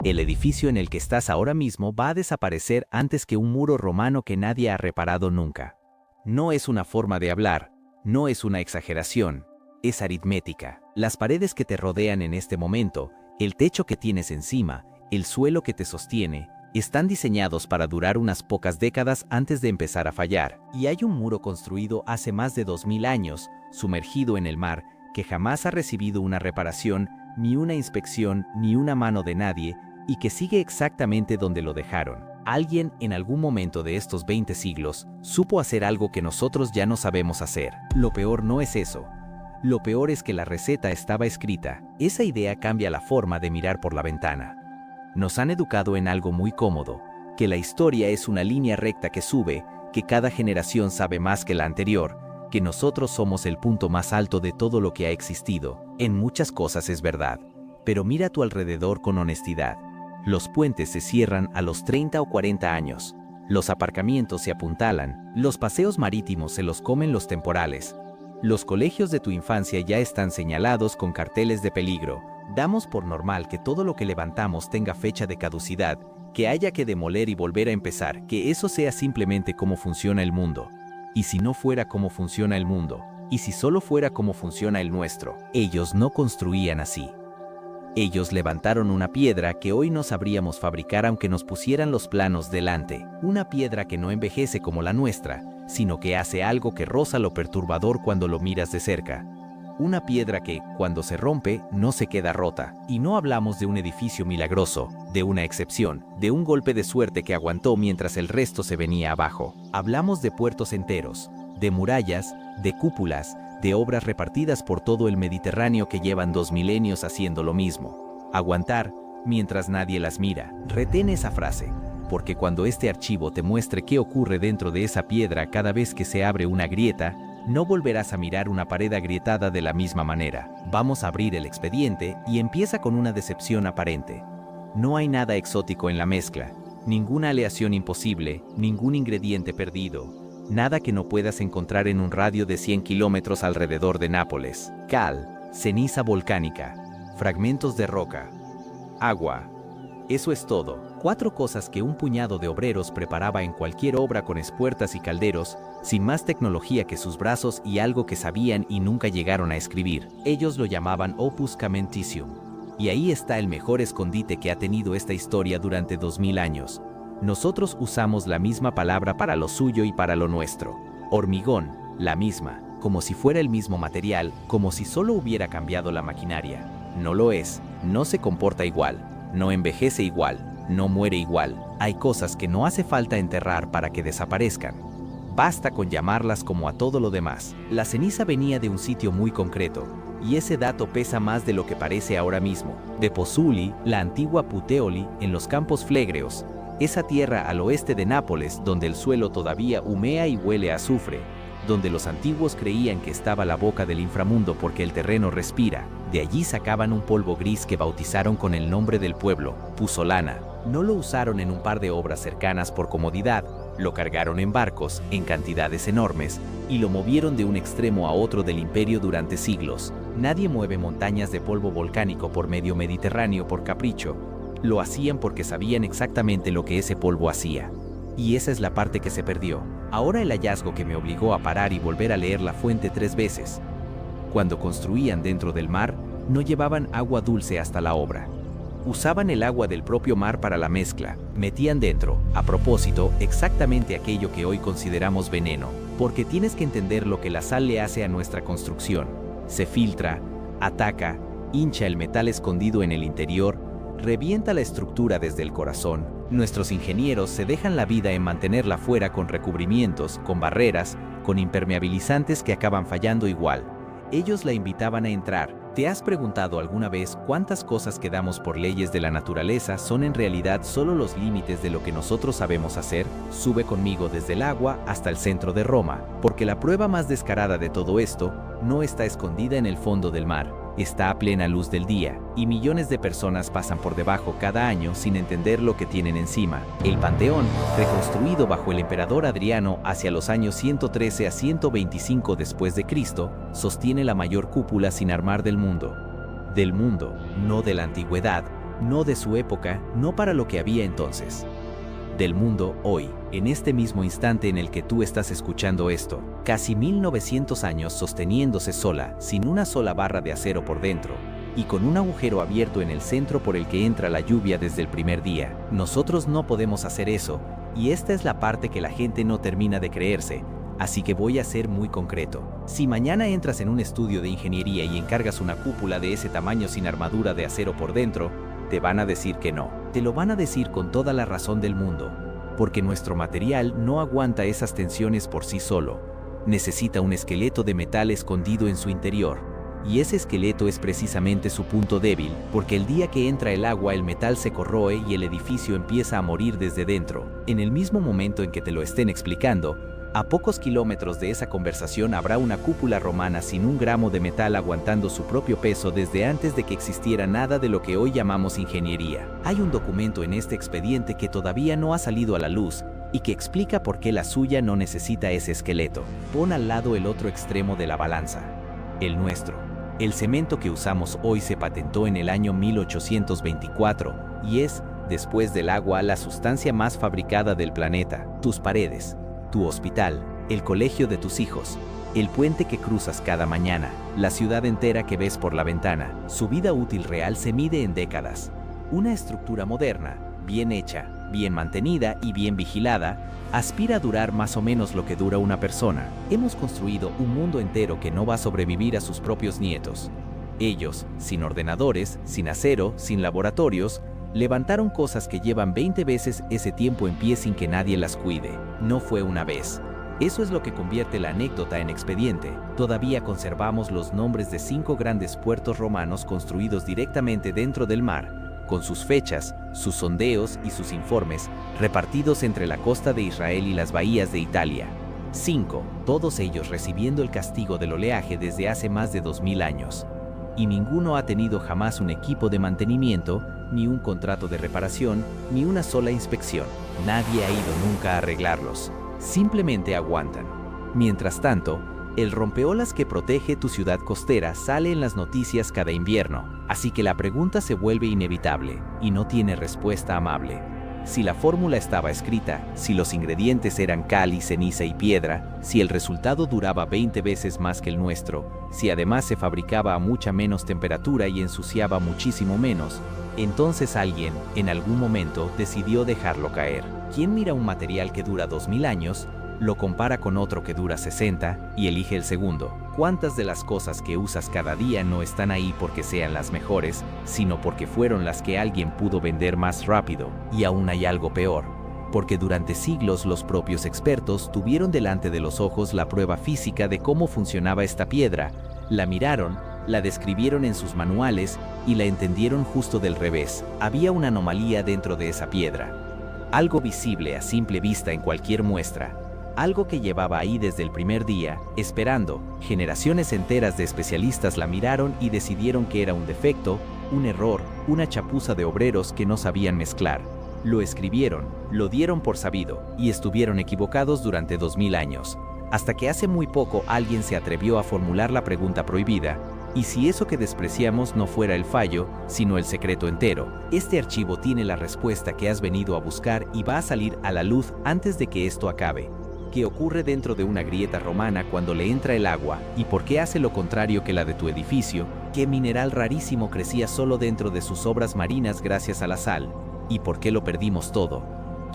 El edificio en el que estás ahora mismo va a desaparecer antes que un muro romano que nadie ha reparado nunca. No es una forma de hablar, no es una exageración, es aritmética. Las paredes que te rodean en este momento, el techo que tienes encima, el suelo que te sostiene, están diseñados para durar unas pocas décadas antes de empezar a fallar. Y hay un muro construido hace más de 2000 años, sumergido en el mar, que jamás ha recibido una reparación, ni una inspección, ni una mano de nadie, y que sigue exactamente donde lo dejaron. Alguien, en algún momento de estos 20 siglos, supo hacer algo que nosotros ya no sabemos hacer. Lo peor no es eso. Lo peor es que la receta estaba escrita. Esa idea cambia la forma de mirar por la ventana. Nos han educado en algo muy cómodo, que la historia es una línea recta que sube, que cada generación sabe más que la anterior, que nosotros somos el punto más alto de todo lo que ha existido. En muchas cosas es verdad, pero mira a tu alrededor con honestidad. Los puentes se cierran a los 30 o 40 años. Los aparcamientos se apuntalan, los paseos marítimos se los comen los temporales. Los colegios de tu infancia ya están señalados con carteles de peligro. Damos por normal que todo lo que levantamos tenga fecha de caducidad, que haya que demoler y volver a empezar, que eso sea simplemente cómo funciona el mundo. ¿Y si no fuera cómo funciona el mundo? ¿Y si solo fuera cómo funciona el nuestro? Ellos no construían así. Ellos levantaron una piedra que hoy no sabríamos fabricar aunque nos pusieran los planos delante. Una piedra que no envejece como la nuestra, sino que hace algo que roza lo perturbador cuando lo miras de cerca. Una piedra que, cuando se rompe, no se queda rota. Y no hablamos de un edificio milagroso, de una excepción, de un golpe de suerte que aguantó mientras el resto se venía abajo. Hablamos de puertos enteros, de murallas, de cúpulas, de obras repartidas por todo el Mediterráneo que llevan 2 milenios haciendo lo mismo. Aguantar mientras nadie las mira. Retén esa frase, porque cuando este archivo te muestre qué ocurre dentro de esa piedra cada vez que se abre una grieta, no volverás a mirar una pared agrietada de la misma manera. Vamos a abrir el expediente y empieza con una decepción aparente. No hay nada exótico en la mezcla, ninguna aleación imposible, ningún ingrediente perdido. Nada que no puedas encontrar en un radio de 100 kilómetros alrededor de Nápoles. Cal, ceniza volcánica, fragmentos de roca, agua. Eso es todo. 4 cosas que un puñado de obreros preparaba en cualquier obra con espuertas y calderos, sin más tecnología que sus brazos y algo que sabían y nunca llegaron a escribir. Ellos lo llamaban opus caementicium. Y ahí está el mejor escondite que ha tenido esta historia durante 2000 años. Nosotros usamos la misma palabra para lo suyo y para lo nuestro. Hormigón, la misma, como si fuera el mismo material, como si solo hubiera cambiado la maquinaria. No lo es, no se comporta igual, no envejece igual, no muere igual. Hay cosas que no hace falta enterrar para que desaparezcan. Basta con llamarlas como a todo lo demás. La ceniza venía de un sitio muy concreto, y ese dato pesa más de lo que parece ahora mismo. De Pozzuoli, la antigua Puteoli, en los Campos Flegreos, esa tierra al oeste de Nápoles donde el suelo todavía humea y huele a azufre, donde los antiguos creían que estaba la boca del inframundo porque el terreno respira. De allí sacaban un polvo gris que bautizaron con el nombre del pueblo, puzzolana. No lo usaron en un par de obras cercanas por comodidad, lo cargaron en barcos, en cantidades enormes, y lo movieron de un extremo a otro del imperio durante siglos. Nadie mueve montañas de polvo volcánico por medio Mediterráneo por capricho. Lo hacían porque sabían exactamente lo que ese polvo hacía. Y esa es la parte que se perdió. Ahora el hallazgo que me obligó a parar y volver a leer la fuente 3 veces. Cuando construían dentro del mar, no llevaban agua dulce hasta la obra. Usaban el agua del propio mar para la mezcla. Metían dentro, a propósito, exactamente aquello que hoy consideramos veneno. Porque tienes que entender lo que la sal le hace a nuestra construcción. Se filtra, ataca, hincha el metal escondido en el interior, revienta la estructura desde el corazón. Nuestros ingenieros se dejan la vida en mantenerla fuera con recubrimientos, con barreras, con impermeabilizantes que acaban fallando igual. Ellos la invitaban a entrar. ¿Te has preguntado alguna vez cuántas cosas que damos por leyes de la naturaleza son en realidad solo los límites de lo que nosotros sabemos hacer? Sube conmigo desde el agua hasta el centro de Roma, porque la prueba más descarada de todo esto no está escondida en el fondo del mar. Está a plena luz del día, y millones de personas pasan por debajo cada año sin entender lo que tienen encima. El Panteón, reconstruido bajo el emperador Adriano hacia los años 113 a 125 después de Cristo, sostiene la mayor cúpula sin armar del mundo. Del mundo, no de la antigüedad, no de su época, no para lo que había entonces. Del mundo hoy, en este mismo instante en el que tú estás escuchando esto, casi 1900 años sosteniéndose sola, sin una sola barra de acero por dentro, y con un agujero abierto en el centro por el que entra la lluvia desde el primer día. Nosotros no podemos hacer eso, y esta es la parte que la gente no termina de creerse, así que voy a ser muy concreto. Si mañana entras en un estudio de ingeniería y encargas una cúpula de ese tamaño sin armadura de acero por dentro, te van a decir que no. Te lo van a decir con toda la razón del mundo, porque nuestro material no aguanta esas tensiones por sí solo. Necesita un esqueleto de metal escondido en su interior. Y ese esqueleto es precisamente su punto débil, porque el día que entra el agua el metal se corroe y el edificio empieza a morir desde dentro. En el mismo momento en que te lo estén explicando, a pocos kilómetros de esa conversación habrá una cúpula romana sin un gramo de metal aguantando su propio peso desde antes de que existiera nada de lo que hoy llamamos ingeniería. Hay un documento en este expediente que todavía no ha salido a la luz y que explica por qué la suya no necesita ese esqueleto. Pon al lado el otro extremo de la balanza, el nuestro. El cemento que usamos hoy se patentó en el año 1824 y es, después del agua, la sustancia más fabricada del planeta. Tus paredes, tu hospital, el colegio de tus hijos, el puente que cruzas cada mañana, la ciudad entera que ves por la ventana, su vida útil real se mide en décadas. Una estructura moderna, bien hecha, bien mantenida y bien vigilada, aspira a durar más o menos lo que dura una persona. Hemos construido un mundo entero que no va a sobrevivir a sus propios nietos. Ellos, sin ordenadores, sin acero, sin laboratorios, levantaron cosas que llevan 20 veces ese tiempo en pie sin que nadie las cuide. No fue una vez. Eso es lo que convierte la anécdota en expediente. Todavía conservamos los nombres de 5 grandes puertos romanos construidos directamente dentro del mar, con sus fechas, sus sondeos y sus informes, repartidos entre la costa de Israel y las bahías de Italia. 5, todos ellos recibiendo el castigo del oleaje desde hace más de 2000 años. Y ninguno ha tenido jamás un equipo de mantenimiento, ni un contrato de reparación, ni una sola inspección. Nadie ha ido nunca a arreglarlos. Simplemente aguantan. Mientras tanto, el rompeolas que protege tu ciudad costera sale en las noticias cada invierno, así que la pregunta se vuelve inevitable y no tiene respuesta amable. Si la fórmula estaba escrita, si los ingredientes eran cal y ceniza y piedra, si el resultado duraba 20 veces más que el nuestro, si además se fabricaba a mucha menos temperatura y ensuciaba muchísimo menos, entonces alguien, en algún momento, decidió dejarlo caer. ¿Quién mira un material que dura 2000 años, lo compara con otro que dura 60 y elige el segundo? ¿Cuántas de las cosas que usas cada día no están ahí porque sean las mejores, sino porque fueron las que alguien pudo vender más rápido? Y aún hay algo peor, porque durante siglos los propios expertos tuvieron delante de los ojos la prueba física de cómo funcionaba esta piedra, la miraron, la describieron en sus manuales y la entendieron justo del revés. Había una anomalía dentro de esa piedra, algo visible a simple vista en cualquier muestra. Algo que llevaba ahí desde el primer día, esperando. Generaciones enteras de especialistas la miraron y decidieron que era un defecto, un error, una chapuza de obreros que no sabían mezclar. Lo escribieron, lo dieron por sabido, y estuvieron equivocados durante 2000 años. Hasta que hace muy poco alguien se atrevió a formular la pregunta prohibida: ¿y si eso que despreciamos no fuera el fallo, sino el secreto entero? Este archivo tiene la respuesta que has venido a buscar y va a salir a la luz antes de que esto acabe. ¿Qué ocurre dentro de una grieta romana cuando le entra el agua? ¿Y por qué hace lo contrario que la de tu edificio? ¿Qué mineral rarísimo crecía solo dentro de sus obras marinas gracias a la sal? ¿Y por qué lo perdimos todo?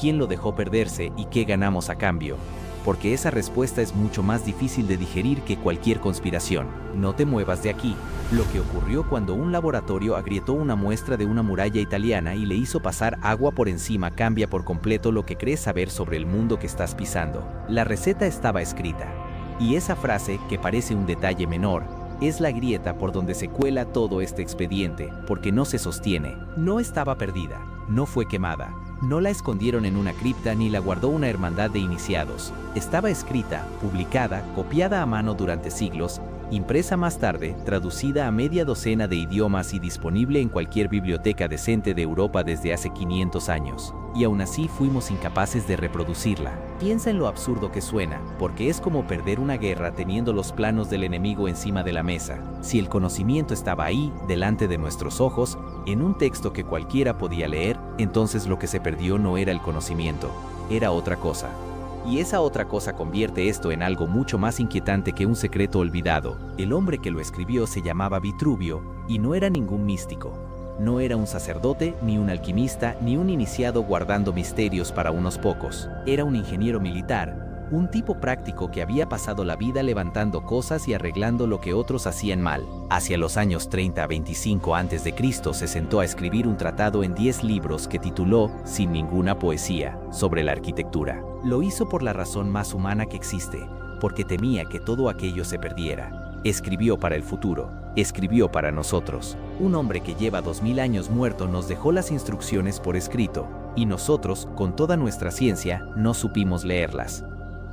¿Quién lo dejó perderse y qué ganamos a cambio? Porque esa respuesta es mucho más difícil de digerir que cualquier conspiración. No te muevas de aquí. Lo que ocurrió cuando un laboratorio agrietó una muestra de una muralla italiana y le hizo pasar agua por encima cambia por completo lo que crees saber sobre el mundo que estás pisando. La receta estaba escrita. Y esa frase, que parece un detalle menor, es la grieta por donde se cuela todo este expediente, porque no se sostiene. No estaba perdida, no fue quemada. No la escondieron en una cripta ni la guardó una hermandad de iniciados. Estaba escrita, publicada, copiada a mano durante siglos, impresa más tarde, traducida a media docena de idiomas y disponible en cualquier biblioteca decente de Europa desde hace 500 años. y aún así fuimos incapaces de reproducirla. Piensa en lo absurdo que suena, porque es como perder una guerra teniendo los planos del enemigo encima de la mesa. Si el conocimiento estaba ahí, delante de nuestros ojos, en un texto que cualquiera podía leer, entonces lo que se perdió no era el conocimiento, era otra cosa. Y esa otra cosa convierte esto en algo mucho más inquietante que un secreto olvidado. El hombre que lo escribió se llamaba Vitruvio y no era ningún místico. No era un sacerdote, ni un alquimista, ni un iniciado guardando misterios para unos pocos. Era un ingeniero militar, un tipo práctico que había pasado la vida levantando cosas y arreglando lo que otros hacían mal. Hacia los años 30 a 25 a.C. se sentó a escribir un tratado en 10 libros que tituló, sin ninguna poesía, sobre la arquitectura. Lo hizo por la razón más humana que existe, porque temía que todo aquello se perdiera. Escribió para el futuro, escribió para nosotros. Un hombre que lleva 2000 años muerto nos dejó las instrucciones por escrito, y nosotros, con toda nuestra ciencia, no supimos leerlas.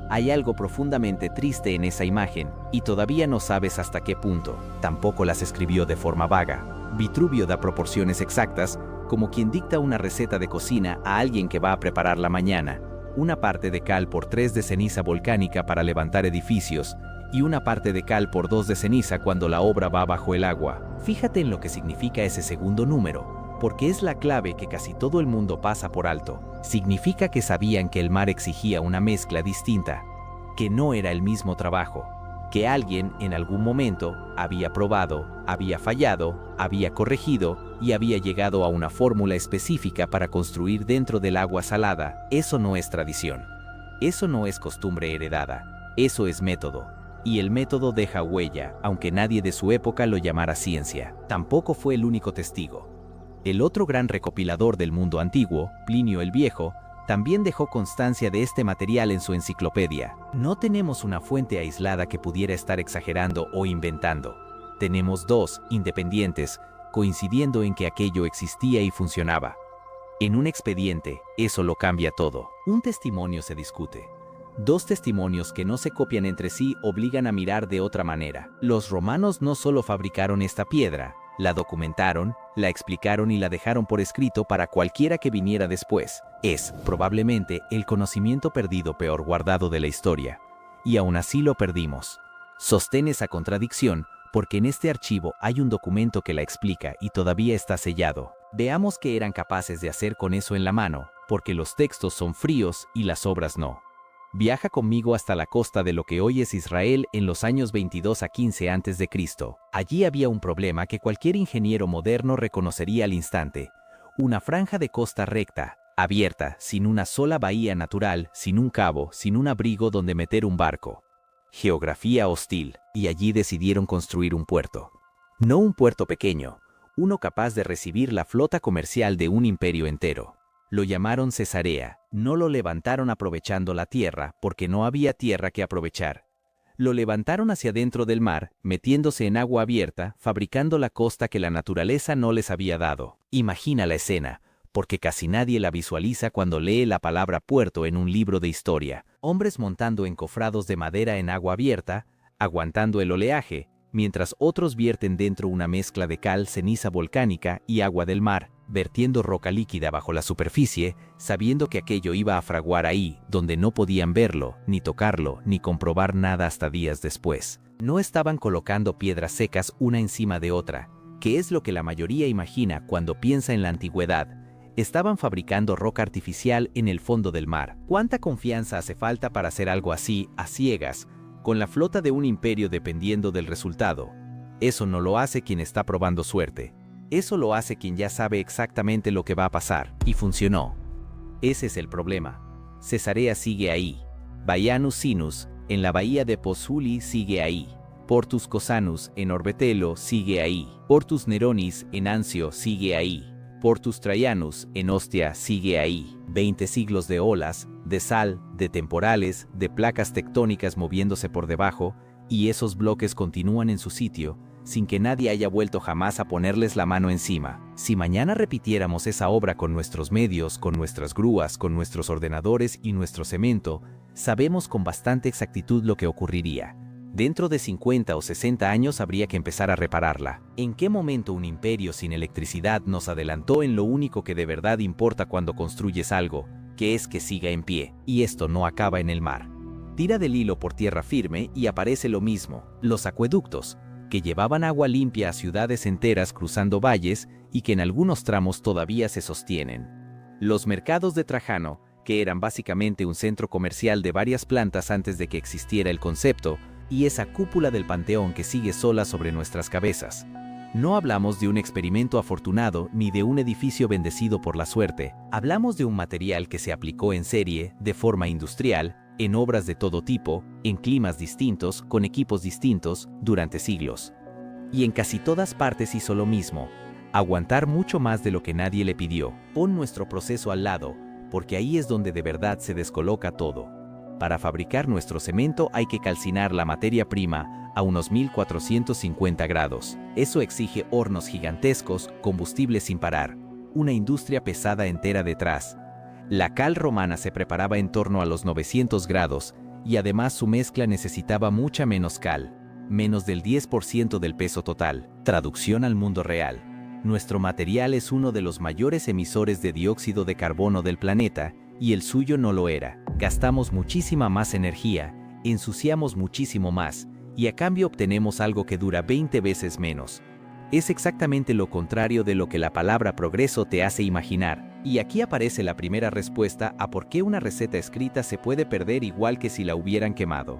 Hay algo profundamente triste en esa imagen, y todavía no sabes hasta qué punto. Tampoco las escribió de forma vaga. Vitruvio da proporciones exactas, como quien dicta una receta de cocina a alguien que va a prepararla mañana. Una parte de cal por 3 de ceniza volcánica para levantar edificios, y una parte de cal por 2 de ceniza cuando la obra va bajo el agua. Fíjate en lo que significa ese segundo número, porque es la clave que casi todo el mundo pasa por alto. Significa que sabían que el mar exigía una mezcla distinta, que no era el mismo trabajo, que alguien en algún momento había probado, había fallado, había corregido y había llegado a una fórmula específica para construir dentro del agua salada. Eso no es tradición. Eso no es costumbre heredada. Eso es método. Y el método deja huella, aunque nadie de su época lo llamara ciencia. Tampoco fue el único testigo. El otro gran recopilador del mundo antiguo, Plinio el Viejo, también dejó constancia de este material en su enciclopedia. No tenemos una fuente aislada que pudiera estar exagerando o inventando. Tenemos dos, independientes, coincidiendo en que aquello existía y funcionaba. En un expediente, eso lo cambia todo. Un testimonio se discute. Dos testimonios que no se copian entre sí obligan a mirar de otra manera. Los romanos no solo fabricaron esta piedra, la documentaron, la explicaron y la dejaron por escrito para cualquiera que viniera después. Es, probablemente, el conocimiento perdido peor guardado de la historia. Y aún así lo perdimos. Sostén esa contradicción porque en este archivo hay un documento que la explica y todavía está sellado. Veamos qué eran capaces de hacer con eso en la mano, porque los textos son fríos y las obras no. Viaja conmigo hasta la costa de lo que hoy es Israel en los años 22 a 15 a.C. Allí había un problema que cualquier ingeniero moderno reconocería al instante. Una franja de costa recta, abierta, sin una sola bahía natural, sin un cabo, sin un abrigo donde meter un barco. Geografía hostil, y allí decidieron construir un puerto. No un puerto pequeño, uno capaz de recibir la flota comercial de un imperio entero. Lo llamaron Cesarea. No lo levantaron aprovechando la tierra, porque no había tierra que aprovechar. Lo levantaron hacia dentro del mar, metiéndose en agua abierta, fabricando la costa que la naturaleza no les había dado. Imagina la escena, porque casi nadie la visualiza cuando lee la palabra puerto en un libro de historia. Hombres montando encofrados de madera en agua abierta, aguantando el oleaje, mientras otros vierten dentro una mezcla de cal, ceniza volcánica y agua del mar, vertiendo roca líquida bajo la superficie, sabiendo que aquello iba a fraguar ahí, donde no podían verlo, ni tocarlo, ni comprobar nada hasta días después. No estaban colocando piedras secas una encima de otra, que es lo que la mayoría imagina cuando piensa en la antigüedad. Estaban fabricando roca artificial en el fondo del mar. ¿Cuánta confianza hace falta para hacer algo así, a ciegas, con la flota de un imperio dependiendo del resultado? Eso no lo hace quien está probando suerte. Eso lo hace quien ya sabe exactamente lo que va a pasar. Y funcionó. Ese es el problema. Cesarea sigue ahí. Baianus Sinus, en la bahía de Pozzuoli, sigue ahí. Portus Cosanus, en Orbetelo, sigue ahí. Portus Neronis, en Anzio, sigue ahí. Portus Traianus, en Ostia, sigue ahí. 20 siglos de olas, de sal, de temporales, de placas tectónicas moviéndose por debajo, y esos bloques continúan en su sitio, sin que nadie haya vuelto jamás a ponerles la mano encima. Si mañana repitiéramos esa obra con nuestros medios, con nuestras grúas, con nuestros ordenadores y nuestro cemento, sabemos con bastante exactitud lo que ocurriría. Dentro de 50 o 60 años habría que empezar a repararla. ¿En qué momento un imperio sin electricidad nos adelantó en lo único que de verdad importa cuando construyes algo, que es que siga en pie? Y esto no acaba en el mar. Tira del hilo por tierra firme y aparece lo mismo, los acueductos, que llevaban agua limpia a ciudades enteras cruzando valles y que en algunos tramos todavía se sostienen. Los mercados de Trajano, que eran básicamente un centro comercial de varias plantas antes de que existiera el concepto, y esa cúpula del Panteón que sigue sola sobre nuestras cabezas. No hablamos de un experimento afortunado ni de un edificio bendecido por la suerte. Hablamos de un material que se aplicó en serie, de forma industrial, en obras de todo tipo, en climas distintos, con equipos distintos, durante siglos. Y en casi todas partes hizo lo mismo, aguantar mucho más de lo que nadie le pidió. Pon nuestro proceso al lado, porque ahí es donde de verdad se descoloca todo. Para fabricar nuestro cemento hay que calcinar la materia prima a unos 1450 grados. Eso exige hornos gigantescos, combustible sin parar, una industria pesada entera detrás. La cal romana se preparaba en torno a los 900 grados y además su mezcla necesitaba mucha menos cal, menos del 10% del peso total. Traducción al mundo real. Nuestro material es uno de los mayores emisores de dióxido de carbono del planeta y el suyo no lo era. Gastamos muchísima más energía, ensuciamos muchísimo más y a cambio obtenemos algo que dura 20 veces menos. Es exactamente lo contrario de lo que la palabra progreso te hace imaginar. Y aquí aparece la primera respuesta a por qué una receta escrita se puede perder igual que si la hubieran quemado.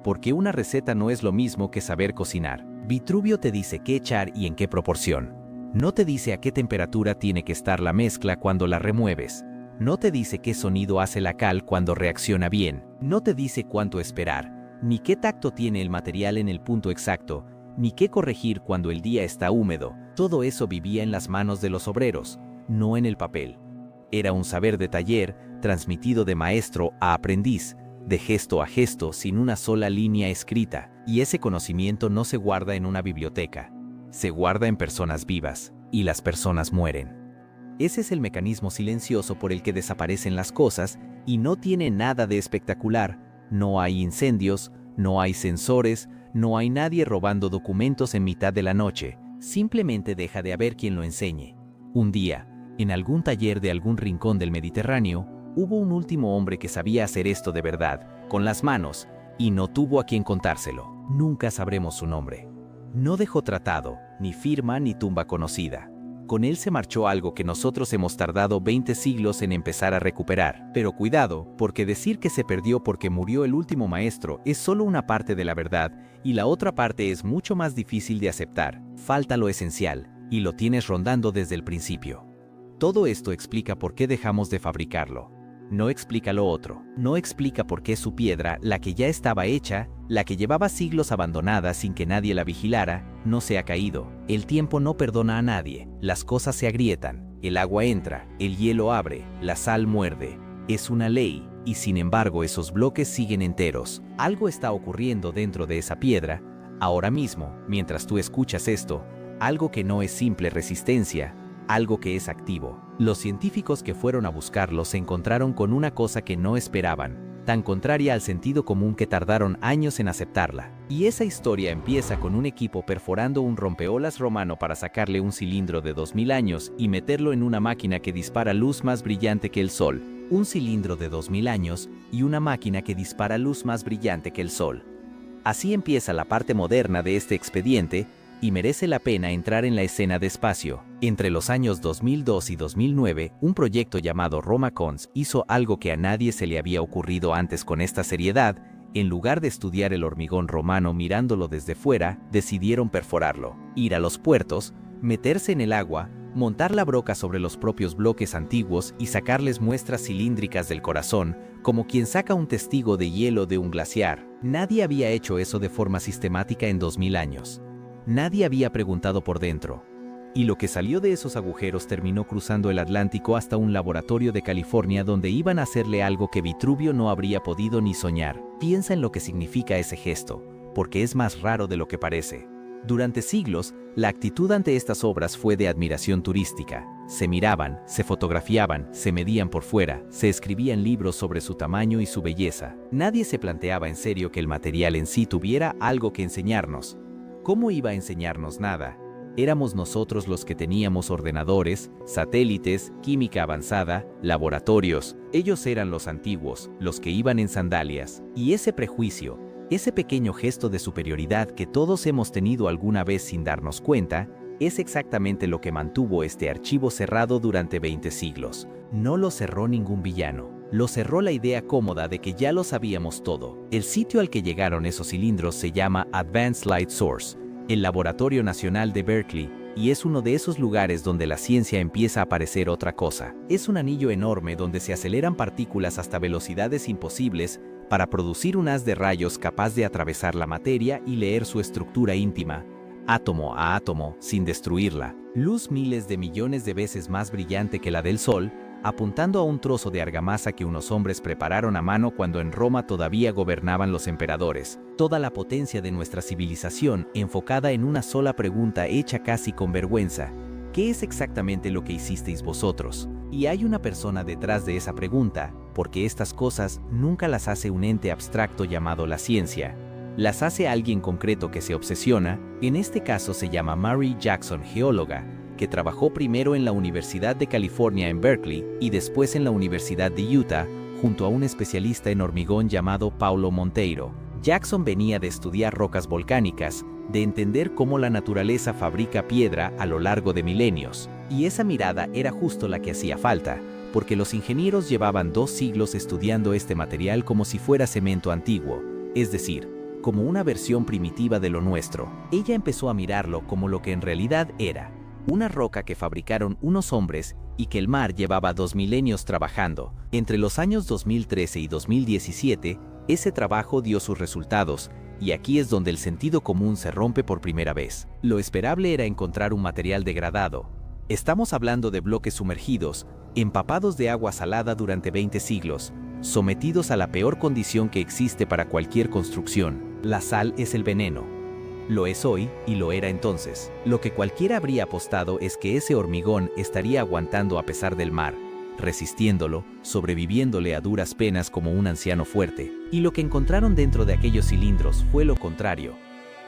Porque una receta no es lo mismo que saber cocinar. Vitruvio te dice qué echar y en qué proporción. No te dice a qué temperatura tiene que estar la mezcla cuando la remueves. No te dice qué sonido hace la cal cuando reacciona bien. No te dice cuánto esperar, ni qué tacto tiene el material en el punto exacto, ni qué corregir cuando el día está húmedo. Todo eso vivía en las manos de los obreros, no en el papel. Era un saber de taller, transmitido de maestro a aprendiz, de gesto a gesto, sin una sola línea escrita. Y ese conocimiento no se guarda en una biblioteca. Se guarda en personas vivas, y las personas mueren. Ese es el mecanismo silencioso por el que desaparecen las cosas y no tiene nada de espectacular. No hay incendios, no hay sensores, no hay nadie robando documentos en mitad de la noche. Simplemente deja de haber quien lo enseñe. Un día, en algún taller de algún rincón del Mediterráneo, hubo un último hombre que sabía hacer esto de verdad, con las manos, y no tuvo a quien contárselo. Nunca sabremos su nombre. No dejó tratado, ni firma, ni tumba conocida. Con él se marchó algo que nosotros hemos tardado 20 siglos en empezar a recuperar. Pero cuidado, porque decir que se perdió porque murió el último maestro es solo una parte de la verdad, y la otra parte es mucho más difícil de aceptar. Falta lo esencial, y lo tienes rondando desde el principio. Todo esto explica por qué dejamos de fabricarlo. No explica lo otro. No explica por qué su piedra, la que ya estaba hecha, la que llevaba siglos abandonada sin que nadie la vigilara, no se ha caído. El tiempo no perdona a nadie. Las cosas se agrietan. El agua entra, el hielo abre, la sal muerde. Es una ley, y sin embargo esos bloques siguen enteros. Algo está ocurriendo dentro de esa piedra, ahora mismo, mientras tú escuchas esto, algo que no es simple resistencia, algo que es activo. Los científicos que fueron a buscarlo se encontraron con una cosa que no esperaban, tan contraria al sentido común que tardaron años en aceptarla. Y esa historia empieza con un equipo perforando un rompeolas romano para sacarle un cilindro de 2000 años y meterlo en una máquina que dispara luz más brillante que el sol. Un cilindro de 2000 años y una máquina que dispara luz más brillante que el sol. Así empieza la parte moderna de este expediente, y merece la pena entrar en la escena despacio. Entre los años 2002 y 2009, un proyecto llamado RomaCons hizo algo que a nadie se le había ocurrido antes con esta seriedad. En lugar de estudiar el hormigón romano mirándolo desde fuera, decidieron perforarlo, ir a los puertos, meterse en el agua, montar la broca sobre los propios bloques antiguos y sacarles muestras cilíndricas del corazón, como quien saca un testigo de hielo de un glaciar. Nadie había hecho eso de forma sistemática en 2000 años. Nadie había preguntado por dentro. Y lo que salió de esos agujeros terminó cruzando el Atlántico hasta un laboratorio de California donde iban a hacerle algo que Vitruvio no habría podido ni soñar. Piensa en lo que significa ese gesto, porque es más raro de lo que parece. Durante siglos, la actitud ante estas obras fue de admiración turística. Se miraban, se fotografiaban, se medían por fuera, se escribían libros sobre su tamaño y su belleza. Nadie se planteaba en serio que el material en sí tuviera algo que enseñarnos. ¿Cómo iba a enseñarnos nada? Éramos nosotros los que teníamos ordenadores, satélites, química avanzada, laboratorios. Ellos eran los antiguos, los que iban en sandalias. Y ese prejuicio, ese pequeño gesto de superioridad que todos hemos tenido alguna vez sin darnos cuenta, es exactamente lo que mantuvo este archivo cerrado durante 20 siglos. No lo cerró ningún villano. Lo cerró la idea cómoda de que ya lo sabíamos todo. El sitio al que llegaron esos cilindros se llama Advanced Light Source, el Laboratorio Nacional de Berkeley, y es uno de esos lugares donde la ciencia empieza a parecer otra cosa. Es un anillo enorme donde se aceleran partículas hasta velocidades imposibles para producir un haz de rayos capaz de atravesar la materia y leer su estructura íntima, átomo a átomo, sin destruirla. Luz miles de millones de veces más brillante que la del Sol, apuntando a un trozo de argamasa que unos hombres prepararon a mano cuando en Roma todavía gobernaban los emperadores. Toda la potencia de nuestra civilización enfocada en una sola pregunta hecha casi con vergüenza: ¿qué es exactamente lo que hicisteis vosotros? Y hay una persona detrás de esa pregunta, porque estas cosas nunca las hace un ente abstracto llamado la ciencia. Las hace alguien concreto que se obsesiona. En este caso se llama Mary Jackson, geóloga, que trabajó primero en la Universidad de California en Berkeley y después en la Universidad de Utah, junto a un especialista en hormigón llamado Paulo Monteiro. Jackson venía de estudiar rocas volcánicas, de entender cómo la naturaleza fabrica piedra a lo largo de milenios. Y esa mirada era justo la que hacía falta, porque los ingenieros llevaban 2 siglos estudiando este material como si fuera cemento antiguo, es decir, como una versión primitiva de lo nuestro. Ella empezó a mirarlo como lo que en realidad era: una roca que fabricaron unos hombres y que el mar llevaba 2 milenios trabajando. Entre los años 2013 y 2017, ese trabajo dio sus resultados, y aquí es donde el sentido común se rompe por primera vez. Lo esperable era encontrar un material degradado. Estamos hablando de bloques sumergidos, empapados de agua salada durante 20 siglos, sometidos a la peor condición que existe para cualquier construcción. La sal es el veneno. Lo es hoy y lo era entonces. Lo que cualquiera habría apostado es que ese hormigón estaría aguantando a pesar del mar, resistiéndolo, sobreviviéndole a duras penas como un anciano fuerte. Y lo que encontraron dentro de aquellos cilindros fue lo contrario.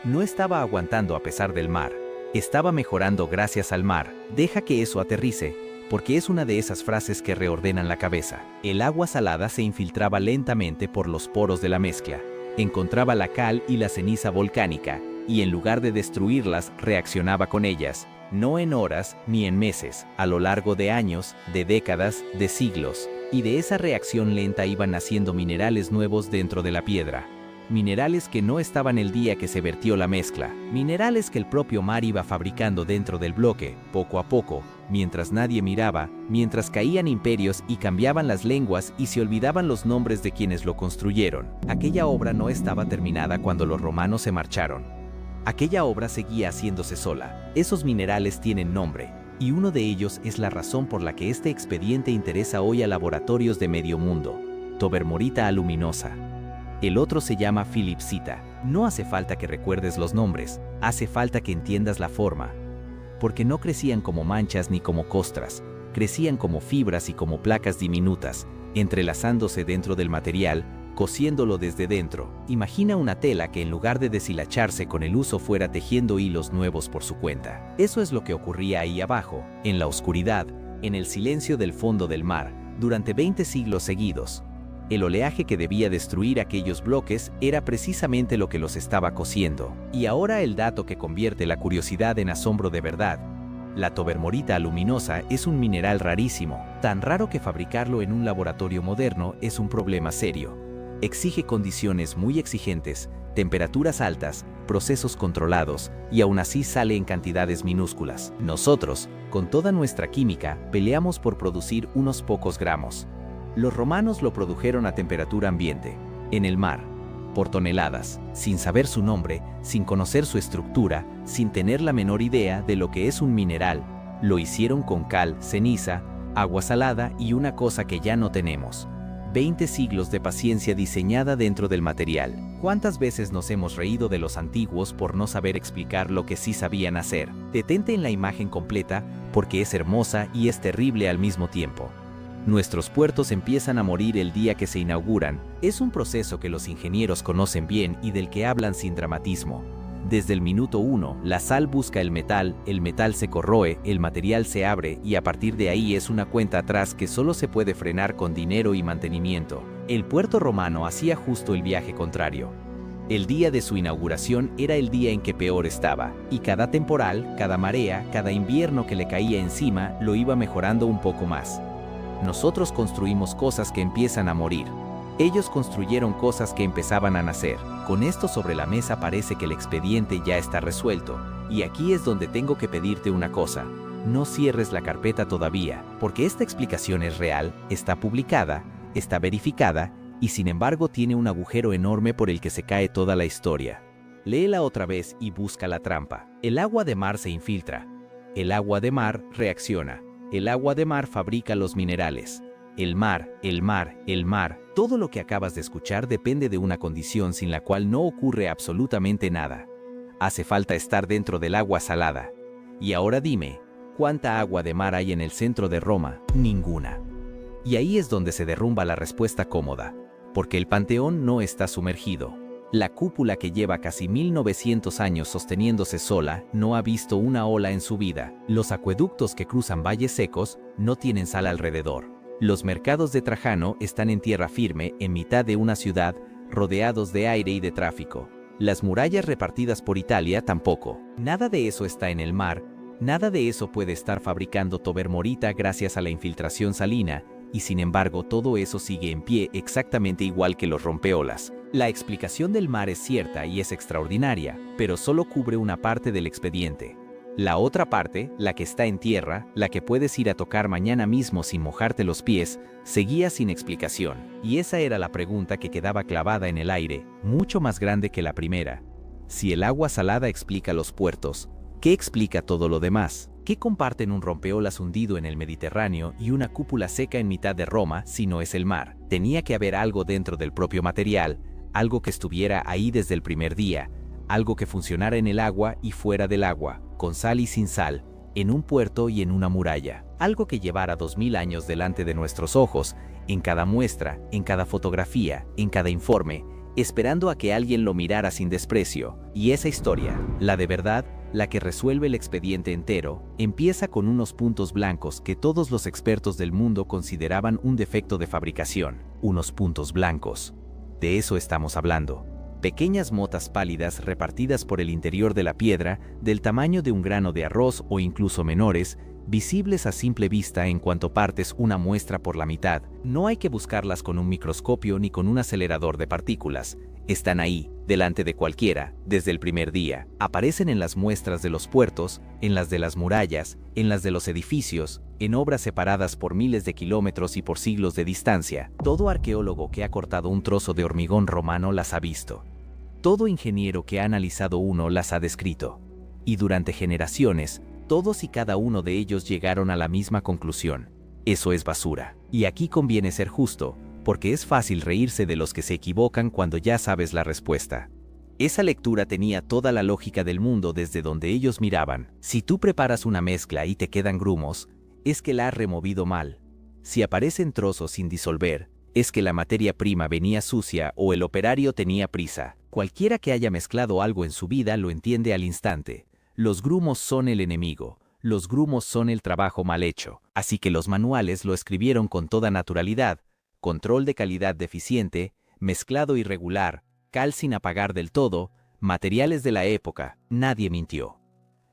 No estaba aguantando a pesar del mar, estaba mejorando gracias al mar. Deja que eso aterrice, porque es una de esas frases que reordenan la cabeza. El agua salada se infiltraba lentamente por los poros de la mezcla, encontraba la cal y la ceniza volcánica, y en lugar de destruirlas, reaccionaba con ellas, no en horas ni en meses, a lo largo de años, de décadas, de siglos. Y de esa reacción lenta iban naciendo minerales nuevos dentro de la piedra. Minerales que no estaban el día que se vertió la mezcla. Minerales que el propio mar iba fabricando dentro del bloque, poco a poco, mientras nadie miraba, mientras caían imperios y cambiaban las lenguas y se olvidaban los nombres de quienes lo construyeron. Aquella obra no estaba terminada cuando los romanos se marcharon. Aquella obra seguía haciéndose sola. Esos minerales tienen nombre, y uno de ellos es la razón por la que este expediente interesa hoy a laboratorios de medio mundo: tobermorita aluminosa. El otro se llama filipsita. No hace falta que recuerdes los nombres, hace falta que entiendas la forma. Porque no crecían como manchas ni como costras, crecían como fibras y como placas diminutas, entrelazándose dentro del material, cosiéndolo desde dentro. Imagina una tela que en lugar de deshilacharse con el uso fuera tejiendo hilos nuevos por su cuenta. Eso es lo que ocurría ahí abajo, en la oscuridad, en el silencio del fondo del mar, durante 20 siglos seguidos. El oleaje que debía destruir aquellos bloques era precisamente lo que los estaba cosiendo. Y ahora el dato que convierte la curiosidad en asombro de verdad. La tobermorita aluminosa es un mineral rarísimo, tan raro que fabricarlo en un laboratorio moderno es un problema serio. Exige condiciones muy exigentes, temperaturas altas, procesos controlados, y aún así sale en cantidades minúsculas. Nosotros, con toda nuestra química, peleamos por producir unos pocos gramos. Los romanos lo produjeron a temperatura ambiente, en el mar, por toneladas, sin saber su nombre, sin conocer su estructura, sin tener la menor idea de lo que es un mineral. Lo hicieron con cal, ceniza, agua salada y una cosa que ya no tenemos: 20 siglos de paciencia diseñada dentro del material. ¿Cuántas veces nos hemos reído de los antiguos por no saber explicar lo que sí sabían hacer? Detente en la imagen completa porque es hermosa y es terrible al mismo tiempo. Nuestros puertos empiezan a morir el día que se inauguran. Es un proceso que los ingenieros conocen bien y del que hablan sin dramatismo. Desde el minuto 1, la sal busca el metal se corroe, el material se abre y a partir de ahí es una cuenta atrás que solo se puede frenar con dinero y mantenimiento. El puerto romano hacía justo el viaje contrario. El día de su inauguración era el día en que peor estaba, y cada temporal, cada marea, cada invierno que le caía encima lo iba mejorando un poco más. Nosotros construimos cosas que empiezan a morir. Ellos construyeron cosas que empezaban a nacer. Con esto sobre la mesa parece que el expediente ya está resuelto, y aquí es donde tengo que pedirte una cosa. No cierres la carpeta todavía, porque esta explicación es real, está publicada, está verificada, y sin embargo tiene un agujero enorme por el que se cae toda la historia. Léela otra vez y busca la trampa. El agua de mar se infiltra. El agua de mar reacciona. El agua de mar fabrica los minerales. El mar, todo lo que acabas de escuchar depende de una condición sin la cual no ocurre absolutamente nada. Hace falta estar dentro del agua salada. Y ahora dime, ¿cuánta agua de mar hay en el centro de Roma? Ninguna. Y ahí es donde se derrumba la respuesta cómoda, porque el Panteón no está sumergido. La cúpula que lleva casi 1900 años sosteniéndose sola no ha visto una ola en su vida. Los acueductos que cruzan valles secos no tienen sal alrededor. Los mercados de Trajano están en tierra firme, en mitad de una ciudad, rodeados de aire y de tráfico. Las murallas repartidas por Italia tampoco. Nada de eso está en el mar, nada de eso puede estar fabricando Tobermory gracias a la infiltración salina, y sin embargo todo eso sigue en pie exactamente igual que los rompeolas. La explicación del mar es cierta y es extraordinaria, pero solo cubre una parte del expediente. La otra parte, la que está en tierra, la que puedes ir a tocar mañana mismo sin mojarte los pies, seguía sin explicación. Y esa era la pregunta que quedaba clavada en el aire, mucho más grande que la primera. Si el agua salada explica los puertos, ¿qué explica todo lo demás? ¿Qué comparten un rompeolas hundido en el Mediterráneo y una cúpula seca en mitad de Roma si no es el mar? Tenía que haber algo dentro del propio material, algo que estuviera ahí desde el primer día, algo que funcionara en el agua y fuera del agua, con sal y sin sal, en un puerto y en una muralla. Algo que llevara 2000 años delante de nuestros ojos, en cada muestra, en cada fotografía, en cada informe, esperando a que alguien lo mirara sin desprecio. Y esa historia, la de verdad, la que resuelve el expediente entero, empieza con unos puntos blancos que todos los expertos del mundo consideraban un defecto de fabricación. Unos puntos blancos. De eso estamos hablando. Pequeñas motas pálidas repartidas por el interior de la piedra, del tamaño de un grano de arroz o incluso menores, visibles a simple vista en cuanto partes una muestra por la mitad. No hay que buscarlas con un microscopio ni con un acelerador de partículas. Están ahí, delante de cualquiera, desde el primer día. Aparecen en las muestras de los puertos, en las de las murallas, en las de los edificios, en obras separadas por miles de kilómetros y por siglos de distancia. Todo arqueólogo que ha cortado un trozo de hormigón romano las ha visto. Todo ingeniero que ha analizado uno las ha descrito. Y durante generaciones, todos y cada uno de ellos llegaron a la misma conclusión. Eso es basura. Y aquí conviene ser justo, porque es fácil reírse de los que se equivocan cuando ya sabes la respuesta. Esa lectura tenía toda la lógica del mundo desde donde ellos miraban. Si tú preparas una mezcla y te quedan grumos, es que la has removido mal. Si aparecen trozos sin disolver, es que la materia prima venía sucia o el operario tenía prisa. Cualquiera que haya mezclado algo en su vida lo entiende al instante. Los grumos son el enemigo, los grumos son el trabajo mal hecho. Así que los manuales lo escribieron con toda naturalidad. Control de calidad deficiente, mezclado irregular, cal sin apagar del todo, materiales de la época. Nadie mintió.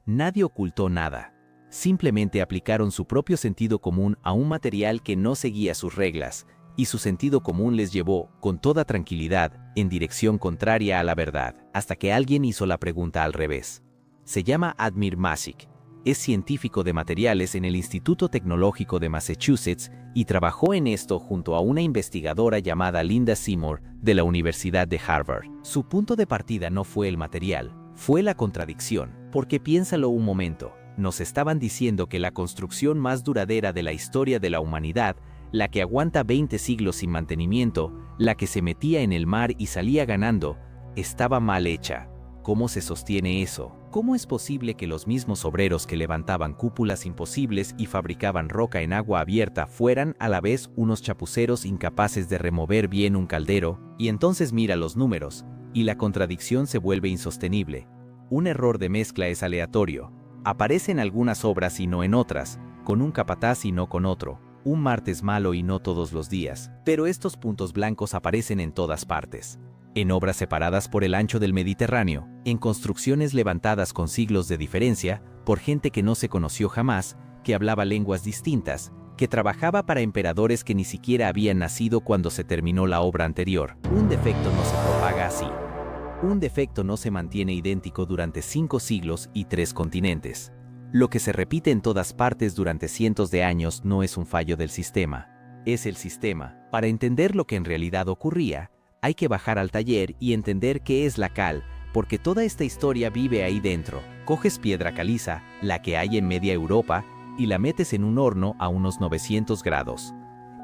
Nadie ocultó nada. Simplemente aplicaron su propio sentido común a un material que no seguía sus reglas, y su sentido común les llevó, con toda tranquilidad, en dirección contraria a la verdad, hasta que alguien hizo la pregunta al revés. Se llama Admir Masick, es científico de materiales en el Instituto Tecnológico de Massachusetts y trabajó en esto junto a una investigadora llamada Linda Seymour de la Universidad de Harvard. Su punto de partida no fue el material, fue la contradicción, porque piénsalo un momento, nos estaban diciendo que la construcción más duradera de la historia de la humanidad la que aguanta 20 siglos sin mantenimiento, la que se metía en el mar y salía ganando, estaba mal hecha. ¿Cómo se sostiene eso? ¿Cómo es posible que los mismos obreros que levantaban cúpulas imposibles y fabricaban roca en agua abierta fueran a la vez unos chapuceros incapaces de remover bien un caldero? Y entonces mira los números, y la contradicción se vuelve insostenible. Un error de mezcla es aleatorio. Aparece en algunas obras y no en otras, con un capataz y no con otro, un martes malo y no todos los días. Pero estos puntos blancos aparecen en todas partes. En obras separadas por el ancho del Mediterráneo, en construcciones levantadas con siglos de diferencia, por gente que no se conoció jamás, que hablaba lenguas distintas, que trabajaba para emperadores que ni siquiera habían nacido cuando se terminó la obra anterior. Un defecto no se propaga así. Un defecto no se mantiene idéntico durante 5 siglos y 3 continentes. Lo que se repite en todas partes durante cientos de años no es un fallo del sistema, es el sistema. Para entender lo que en realidad ocurría, hay que bajar al taller y entender qué es la cal, porque toda esta historia vive ahí dentro. Coges piedra caliza, la que hay en media Europa, y la metes en un horno a unos 900 grados.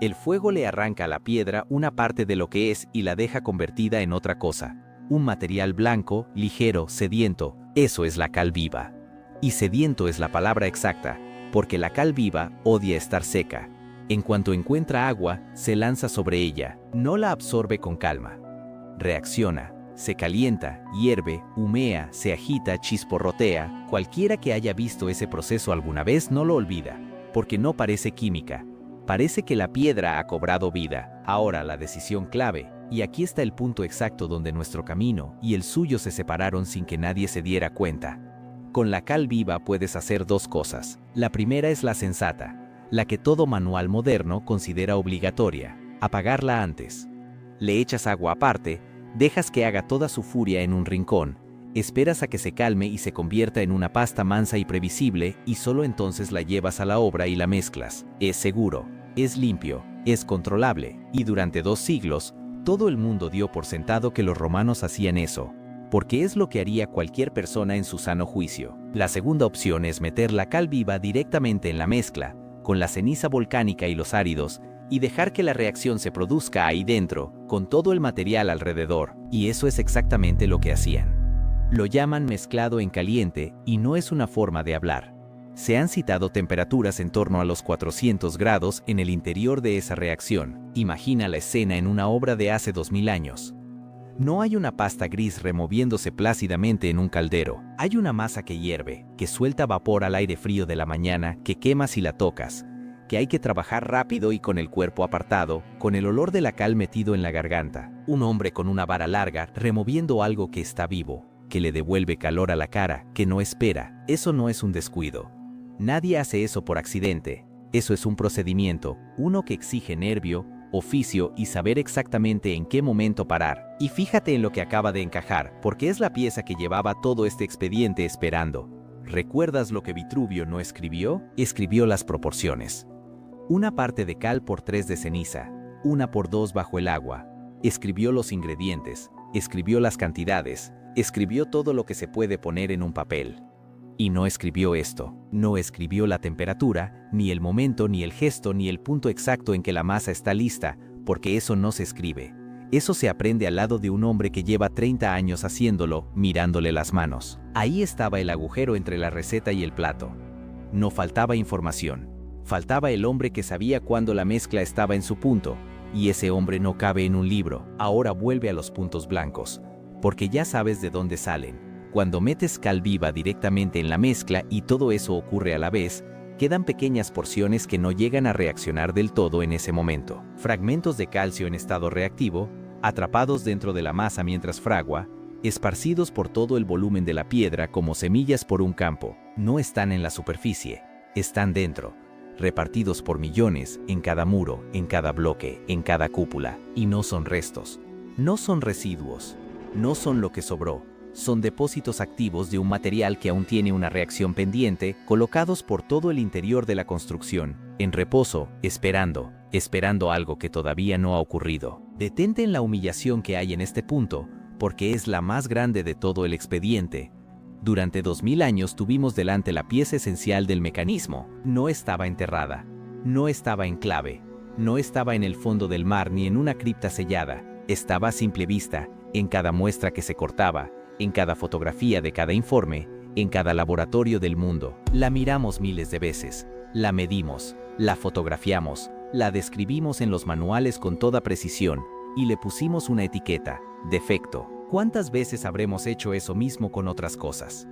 El fuego le arranca a la piedra una parte de lo que es y la deja convertida en otra cosa. Un material blanco, ligero, sediento, eso es la cal viva. Y sediento es la palabra exacta, porque la cal viva odia estar seca. En cuanto encuentra agua, se lanza sobre ella, no la absorbe con calma. Reacciona, se calienta, hierve, humea, se agita, chisporrotea. Cualquiera que haya visto ese proceso alguna vez no lo olvida, porque no parece química. Parece que la piedra ha cobrado vida. Ahora la decisión clave, y aquí está el punto exacto donde nuestro camino y el suyo se separaron sin que nadie se diera cuenta. Con la cal viva puedes hacer 2 cosas. La primera es la sensata, la que todo manual moderno considera obligatoria, apagarla antes. Le echas agua aparte, dejas que haga toda su furia en un rincón, esperas a que se calme y se convierta en una pasta mansa y previsible y solo entonces la llevas a la obra y la mezclas. Es seguro, es limpio, es controlable, y durante 2 siglos, todo el mundo dio por sentado que los romanos hacían eso, porque es lo que haría cualquier persona en su sano juicio. La segunda opción es meter la cal viva directamente en la mezcla, con la ceniza volcánica y los áridos, y dejar que la reacción se produzca ahí dentro, con todo el material alrededor, y eso es exactamente lo que hacían. Lo llaman mezclado en caliente, y no es una forma de hablar. Se han citado temperaturas en torno a los 400 grados en el interior de esa reacción. Imagina la escena en una obra de hace 2000 años. No hay una pasta gris removiéndose plácidamente en un caldero. Hay una masa que hierve, que suelta vapor al aire frío de la mañana, que quema si la tocas, que hay que trabajar rápido y con el cuerpo apartado, con el olor de la cal metido en la garganta. Un hombre con una vara larga removiendo algo que está vivo, que le devuelve calor a la cara, que no espera. Eso no es un descuido. Nadie hace eso por accidente. Eso es un procedimiento, uno que exige nervio, oficio y saber exactamente en qué momento parar. Y fíjate en lo que acaba de encajar, porque es la pieza que llevaba todo este expediente esperando. ¿Recuerdas lo que Vitruvio no escribió? Escribió las proporciones. 1 parte de cal por 3 de ceniza, 1 por 2 bajo el agua. Escribió los ingredientes, escribió las cantidades, escribió todo lo que se puede poner en un papel. Y no escribió esto, no escribió la temperatura, ni el momento, ni el gesto, ni el punto exacto en que la masa está lista, porque eso no se escribe. Eso se aprende al lado de un hombre que lleva 30 años haciéndolo, mirándole las manos. Ahí estaba el agujero entre la receta y el plato. No faltaba información. Faltaba el hombre que sabía cuándo la mezcla estaba en su punto, y ese hombre no cabe en un libro. Ahora vuelve a los puntos blancos, porque ya sabes de dónde salen. Cuando metes cal viva directamente en la mezcla y todo eso ocurre a la vez, quedan pequeñas porciones que no llegan a reaccionar del todo en ese momento. Fragmentos de calcio en estado reactivo, atrapados dentro de la masa mientras fragua, esparcidos por todo el volumen de la piedra como semillas por un campo. No están en la superficie, están dentro, repartidos por millones, en cada muro, en cada bloque, en cada cúpula. Y no son restos, no son residuos, no son lo que sobró. Son depósitos activos de un material que aún tiene una reacción pendiente, colocados por todo el interior de la construcción, en reposo, esperando algo que todavía no ha ocurrido. Detente en la humillación que hay en este punto, porque es la más grande de todo el expediente. Durante 2000 años tuvimos delante la pieza esencial del mecanismo. No estaba enterrada, no estaba en clave, No estaba en el fondo del mar ni en una cripta sellada, estaba a simple vista, en cada muestra que se cortaba, en cada fotografía de cada informe, en cada laboratorio del mundo. La miramos miles de veces, la medimos, la fotografiamos, la describimos en los manuales con toda precisión y le pusimos una etiqueta, defecto. ¿Cuántas veces habremos hecho eso mismo con otras cosas?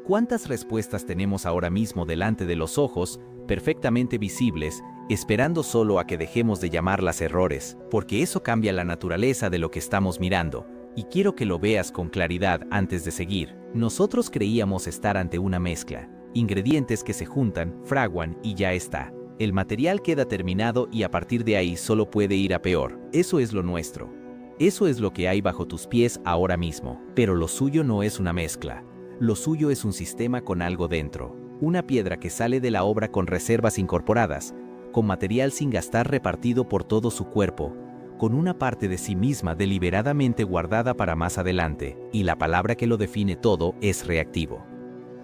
¿Cuántas respuestas tenemos ahora mismo delante de los ojos, perfectamente visibles, esperando solo a que dejemos de llamarlas errores? Porque eso cambia la naturaleza de lo que estamos mirando, y quiero que lo veas con claridad antes de seguir. Nosotros creíamos estar ante una mezcla, ingredientes que se juntan, fraguan y ya está. El material queda terminado y a partir de ahí solo puede ir a peor. Eso es lo nuestro. Eso es lo que hay bajo tus pies ahora mismo. Pero lo suyo no es una mezcla. Lo suyo es un sistema con algo dentro. Una piedra que sale de la obra con reservas incorporadas, con material sin gastar repartido por todo su cuerpo, con una parte de sí misma deliberadamente guardada para más adelante, y la palabra que lo define todo es reactivo.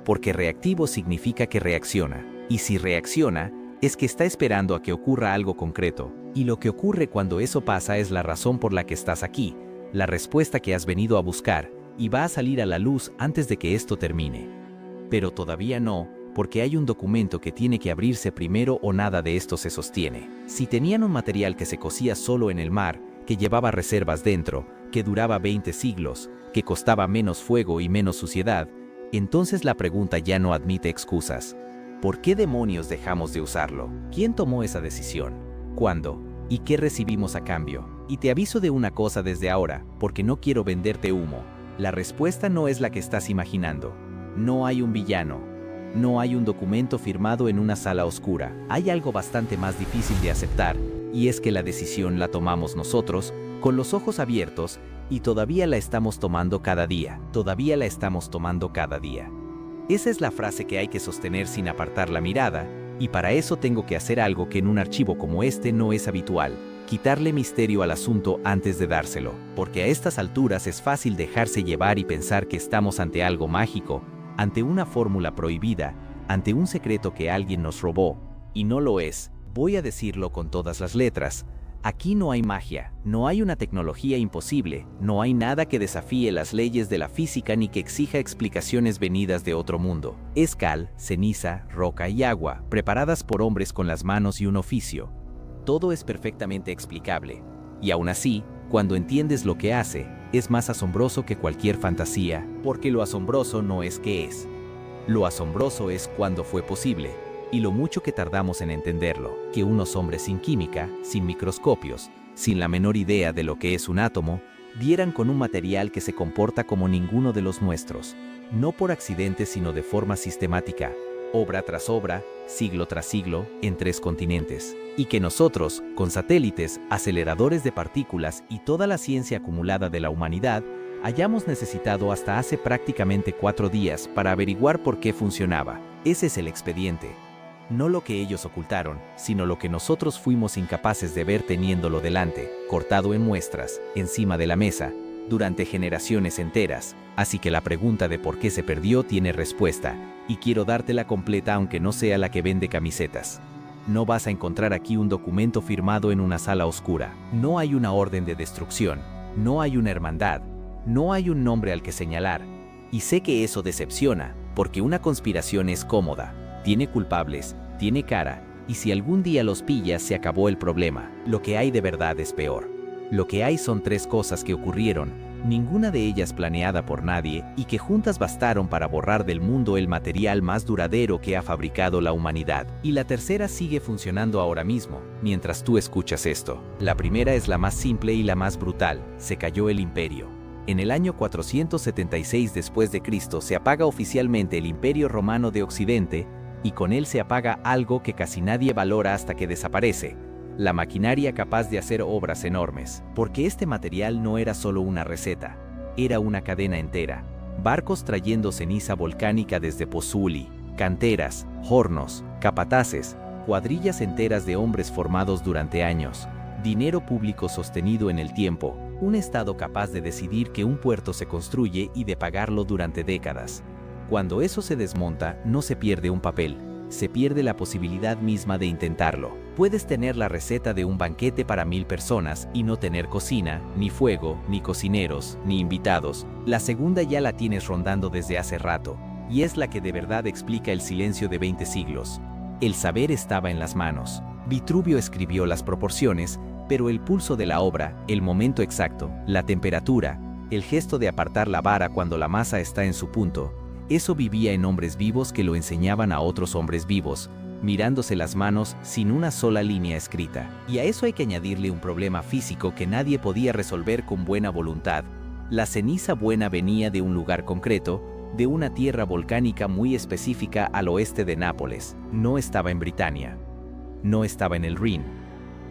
Porque reactivo significa que reacciona, y si reacciona, es que está esperando a que ocurra algo concreto, y lo que ocurre cuando eso pasa es la razón por la que estás aquí, la respuesta que has venido a buscar, y va a salir a la luz antes de que esto termine. Pero todavía no, porque hay un documento que tiene que abrirse primero o nada de esto se sostiene. Si tenían un material que se cocía solo en el mar, que llevaba reservas dentro, que duraba 20 siglos, que costaba menos fuego y menos suciedad, entonces la pregunta ya no admite excusas. ¿Por qué demonios dejamos de usarlo? ¿Quién tomó esa decisión? ¿Cuándo? ¿Y qué recibimos a cambio? Y te aviso de una cosa desde ahora, porque no quiero venderte humo. La respuesta no es la que estás imaginando. No hay un villano. No hay un documento firmado en una sala oscura. Hay algo bastante más difícil de aceptar, y es que la decisión la tomamos nosotros, con los ojos abiertos, y todavía la estamos tomando cada día. Todavía la estamos tomando cada día. Esa es la frase que hay que sostener sin apartar la mirada, y para eso tengo que hacer algo que en un archivo como este no es habitual, quitarle misterio al asunto antes de dárselo, porque a estas alturas es fácil dejarse llevar y pensar que estamos ante algo mágico, ante una fórmula prohibida, ante un secreto que alguien nos robó, y no lo es. Voy a decirlo con todas las letras. Aquí no hay magia, no hay una tecnología imposible, no hay nada que desafíe las leyes de la física ni que exija explicaciones venidas de otro mundo. Es cal, ceniza, roca y agua, preparadas por hombres con las manos y un oficio. Todo es perfectamente explicable. Y aún así, cuando entiendes lo que hace, es más asombroso que cualquier fantasía, porque lo asombroso no es qué es. Lo asombroso es cuándo fue posible. Y lo mucho que tardamos en entenderlo, que unos hombres sin química, sin microscopios, sin la menor idea de lo que es un átomo, dieran con un material que se comporta como ninguno de los nuestros, no por accidente sino de forma sistemática, obra tras obra, siglo tras siglo, en 3 continentes, y que nosotros, con satélites, aceleradores de partículas y toda la ciencia acumulada de la humanidad, hayamos necesitado hasta hace prácticamente 4 días para averiguar por qué funcionaba. Ese es el expediente. No lo que ellos ocultaron, sino lo que nosotros fuimos incapaces de ver teniéndolo delante, cortado en muestras, encima de la mesa, durante generaciones enteras. Así que la pregunta de por qué se perdió tiene respuesta, y quiero dártela completa aunque no sea la que vende camisetas. No vas a encontrar aquí un documento firmado en una sala oscura. No hay una orden de destrucción, no hay una hermandad, no hay un nombre al que señalar. Y sé que eso decepciona, porque una conspiración es cómoda. Tiene culpables, tiene cara, y si algún día los pillas se acabó el problema. Lo que hay de verdad es peor. Lo que hay son 3 cosas que ocurrieron, ninguna de ellas planeada por nadie, y que juntas bastaron para borrar del mundo el material más duradero que ha fabricado la humanidad. Y la tercera sigue funcionando ahora mismo, mientras tú escuchas esto. La primera es la más simple y la más brutal: se cayó el imperio. En el año 476 después de Cristo se apaga oficialmente el Imperio Romano de Occidente, y con él se apaga algo que casi nadie valora hasta que desaparece: la maquinaria capaz de hacer obras enormes. Porque este material no era solo una receta, era una cadena entera. Barcos trayendo ceniza volcánica desde Pozzuoli, canteras, hornos, capataces, cuadrillas enteras de hombres formados durante años, dinero público sostenido en el tiempo, un Estado capaz de decidir que un puerto se construye y de pagarlo durante décadas. Cuando eso se desmonta, no se pierde un papel, se pierde la posibilidad misma de intentarlo. Puedes tener la receta de un banquete para 1000 personas y no tener cocina, ni fuego, ni cocineros, ni invitados. La segunda ya la tienes rondando desde hace rato, y es la que de verdad explica el silencio de 20 siglos. El saber estaba en las manos. Vitruvio escribió las proporciones, pero el pulso de la obra, el momento exacto, la temperatura, el gesto de apartar la vara cuando la masa está en su punto, eso vivía en hombres vivos que lo enseñaban a otros hombres vivos, mirándose las manos sin una sola línea escrita. Y a eso hay que añadirle un problema físico que nadie podía resolver con buena voluntad. La ceniza buena venía de un lugar concreto, de una tierra volcánica muy específica al oeste de Nápoles. No estaba en Britania. No estaba en el Rin.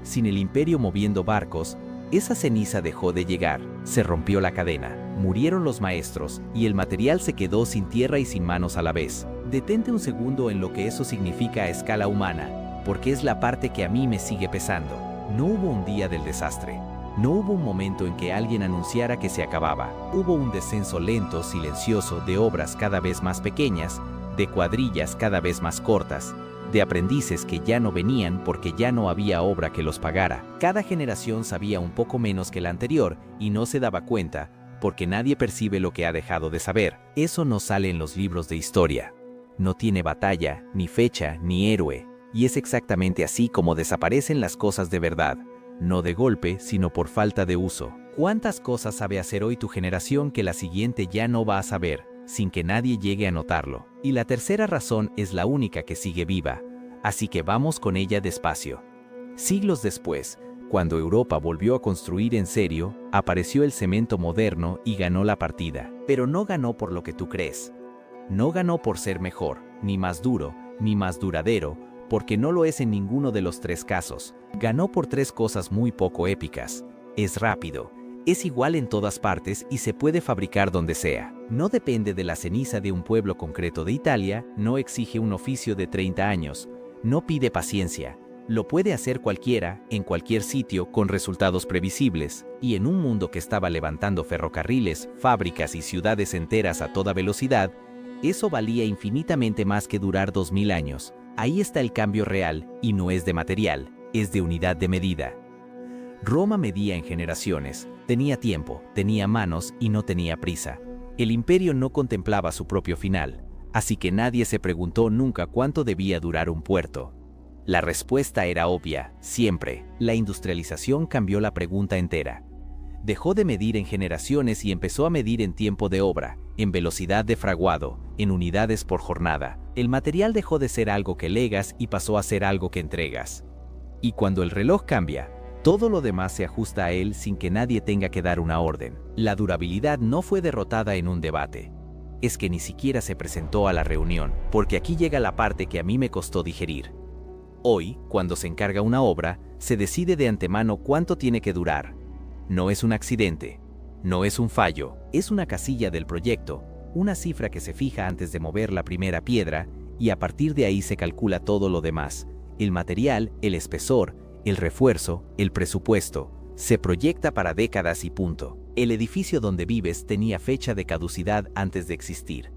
Sin el imperio moviendo barcos, esa ceniza dejó de llegar, se rompió la cadena, murieron los maestros y el material se quedó sin tierra y sin manos a la vez. Detente un segundo en lo que eso significa a escala humana, porque es la parte que a mí me sigue pesando. No hubo un día del desastre. No hubo un momento en que alguien anunciara que se acababa. Hubo un descenso lento, silencioso, de obras cada vez más pequeñas, de cuadrillas cada vez más cortas, de aprendices que ya no venían porque ya no había obra que los pagara. Cada generación sabía un poco menos que la anterior y no se daba cuenta, porque nadie percibe lo que ha dejado de saber. Eso no sale en los libros de historia. No tiene batalla, ni fecha, ni héroe, y es exactamente así como desaparecen las cosas de verdad, no de golpe, sino por falta de uso. ¿Cuántas cosas sabe hacer hoy tu generación que la siguiente ya no va a saber, sin que nadie llegue a notarlo? Y la tercera razón es la única que sigue viva, así que vamos con ella despacio. Siglos después, cuando Europa volvió a construir en serio, apareció el cemento moderno y ganó la partida. Pero no ganó por lo que tú crees. No ganó por ser mejor, ni más duro, ni más duradero, porque no lo es en ninguno de los tres casos. Ganó por tres cosas muy poco épicas. Es rápido, es igual en todas partes y se puede fabricar donde sea. No depende de la ceniza de un pueblo concreto de Italia, no exige un oficio de 30 años, no pide paciencia. Lo puede hacer cualquiera, en cualquier sitio, con resultados previsibles, y en un mundo que estaba levantando ferrocarriles, fábricas y ciudades enteras a toda velocidad, eso valía infinitamente más que durar 2000 años. Ahí está el cambio real, y no es de material, es de unidad de medida. Roma medía en generaciones, tenía tiempo, tenía manos y no tenía prisa. El imperio no contemplaba su propio final, así que nadie se preguntó nunca cuánto debía durar un puerto. La respuesta era obvia, siempre. La industrialización cambió la pregunta entera. Dejó de medir en generaciones y empezó a medir en tiempo de obra, en velocidad de fraguado, en unidades por jornada. El material dejó de ser algo que legas y pasó a ser algo que entregas. Y cuando el reloj cambia, todo lo demás se ajusta a él sin que nadie tenga que dar una orden. La durabilidad no fue derrotada en un debate. Es que ni siquiera se presentó a la reunión, porque aquí llega la parte que a mí me costó digerir. Hoy, cuando se encarga una obra, se decide de antemano cuánto tiene que durar. No es un accidente, no es un fallo, es una casilla del proyecto, una cifra que se fija antes de mover la primera piedra y a partir de ahí se calcula todo lo demás. El material, el espesor, el refuerzo, el presupuesto, se proyecta para décadas y punto. El edificio donde vives tenía fecha de caducidad antes de existir,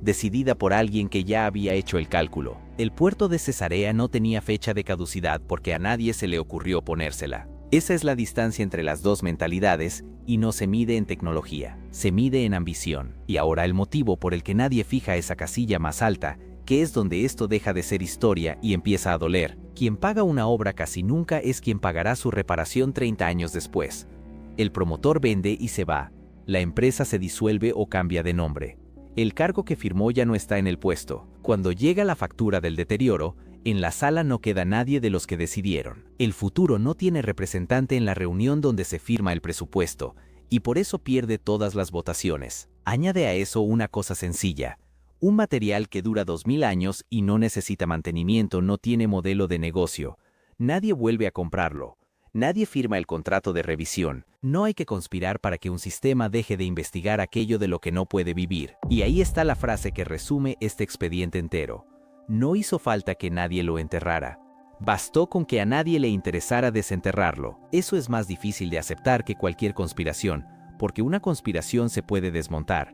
decidida por alguien que ya había hecho el cálculo. El puerto de Cesarea no tenía fecha de caducidad porque a nadie se le ocurrió ponérsela. Esa es la distancia entre las dos mentalidades y no se mide en tecnología, se mide en ambición. Y ahora el motivo por el que nadie fija esa casilla más alta, que es donde esto deja de ser historia y empieza a doler. Quien paga una obra casi nunca es quien pagará su reparación 30 años después. El promotor vende y se va. La empresa se disuelve o cambia de nombre. El cargo que firmó ya no está en el puesto. Cuando llega la factura del deterioro, en la sala no queda nadie de los que decidieron. El futuro no tiene representante en la reunión donde se firma el presupuesto, y por eso pierde todas las votaciones. Añade a eso una cosa sencilla. Un material que dura 2000 años y no necesita mantenimiento no tiene modelo de negocio. Nadie vuelve a comprarlo. Nadie firma el contrato de revisión. No hay que conspirar para que un sistema deje de investigar aquello de lo que no puede vivir. Y ahí está la frase que resume este expediente entero. No hizo falta que nadie lo enterrara. Bastó con que a nadie le interesara desenterrarlo. Eso es más difícil de aceptar que cualquier conspiración, porque una conspiración se puede desmontar.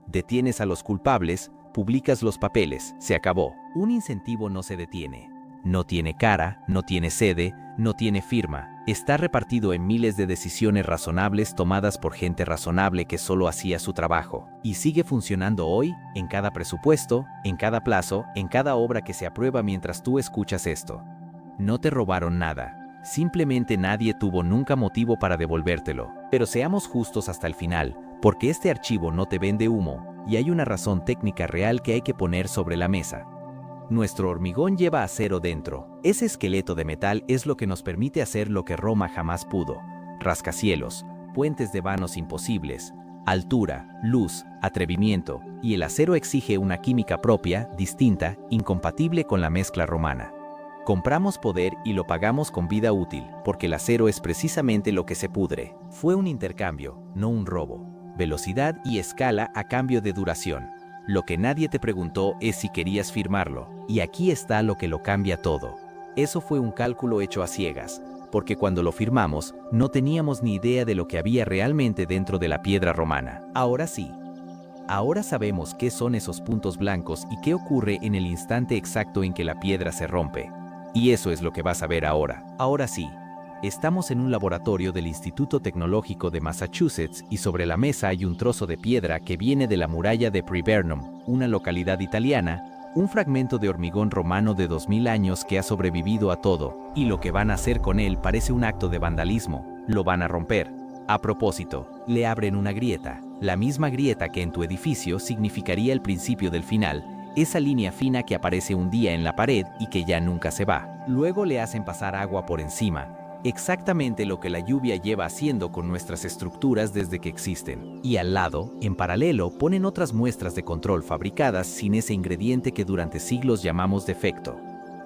Detienes a los culpables, publicas los papeles, se acabó. Un incentivo no se detiene. No tiene cara, no tiene sede, no tiene firma. Está repartido en miles de decisiones razonables tomadas por gente razonable que solo hacía su trabajo. Y sigue funcionando hoy, en cada presupuesto, en cada plazo, en cada obra que se aprueba mientras tú escuchas esto. No te robaron nada. Simplemente nadie tuvo nunca motivo para devolvértelo. Pero seamos justos hasta el final, porque este archivo no te vende humo, y hay una razón técnica real que hay que poner sobre la mesa. Nuestro hormigón lleva acero dentro. Ese esqueleto de metal es lo que nos permite hacer lo que Roma jamás pudo: rascacielos, puentes de vanos imposibles, altura, luz, atrevimiento, y el acero exige una química propia, distinta, incompatible con la mezcla romana. Compramos poder y lo pagamos con vida útil, porque el acero es precisamente lo que se pudre. Fue un intercambio, no un robo. Velocidad y escala a cambio de duración. Lo que nadie te preguntó es si querías firmarlo, y aquí está lo que lo cambia todo. Eso fue un cálculo hecho a ciegas, porque cuando lo firmamos, no teníamos ni idea de lo que había realmente dentro de la piedra romana. Ahora sí. Ahora sabemos qué son esos puntos blancos y qué ocurre en el instante exacto en que la piedra se rompe. Y eso es lo que vas a ver ahora. Ahora sí. Estamos en un laboratorio del Instituto Tecnológico de Massachusetts y sobre la mesa hay un trozo de piedra que viene de la muralla de Privernum, una localidad italiana, un fragmento de hormigón romano de 2000 años que ha sobrevivido a todo, y lo que van a hacer con él parece un acto de vandalismo. Lo van a romper. A propósito, le abren una grieta, la misma grieta que en tu edificio significaría el principio del final, esa línea fina que aparece un día en la pared y que ya nunca se va. Luego le hacen pasar agua por encima. Exactamente lo que la lluvia lleva haciendo con nuestras estructuras desde que existen. Y al lado, en paralelo, ponen otras muestras de control fabricadas sin ese ingrediente que durante siglos llamamos defecto.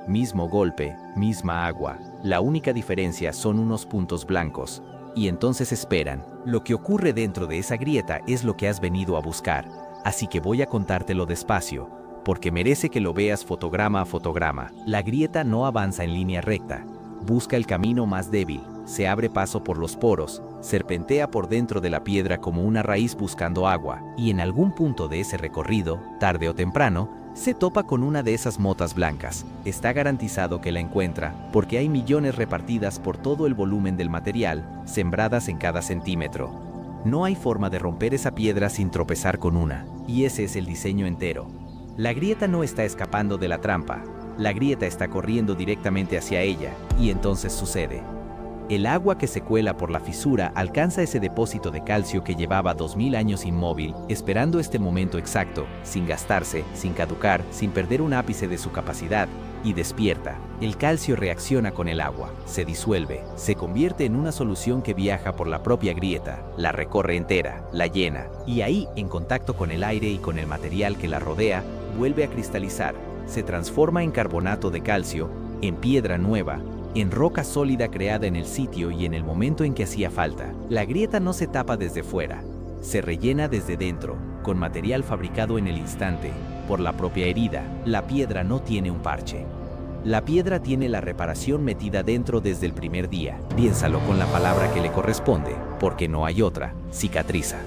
Mismo golpe, misma agua. La única diferencia son unos puntos blancos. Y entonces esperan. Lo que ocurre dentro de esa grieta es lo que has venido a buscar. Así que voy a contártelo despacio, porque merece que lo veas fotograma a fotograma. La grieta no avanza en línea recta. Busca el camino más débil, se abre paso por los poros, serpentea por dentro de la piedra como una raíz buscando agua, y en algún punto de ese recorrido, tarde o temprano, se topa con una de esas motas blancas. Está garantizado que la encuentra, porque hay millones repartidas por todo el volumen del material, sembradas en cada centímetro. No hay forma de romper esa piedra sin tropezar con una, y ese es el diseño entero. La grieta no está escapando de la trampa. La grieta está corriendo directamente hacia ella, y entonces sucede. El agua que se cuela por la fisura alcanza ese depósito de calcio que llevaba 2000 años inmóvil, esperando este momento exacto, sin gastarse, sin caducar, sin perder un ápice de su capacidad, y despierta. El calcio reacciona con el agua, se disuelve, se convierte en una solución que viaja por la propia grieta, la recorre entera, la llena, y ahí, en contacto con el aire y con el material que la rodea, vuelve a cristalizar. Se transforma en carbonato de calcio, en piedra nueva, en roca sólida creada en el sitio y en el momento en que hacía falta. La grieta no se tapa desde fuera, se rellena desde dentro, con material fabricado en el instante, por la propia herida. La piedra no tiene un parche. La piedra tiene la reparación metida dentro desde el primer día. Piénsalo con la palabra que le corresponde, porque no hay otra: cicatriza.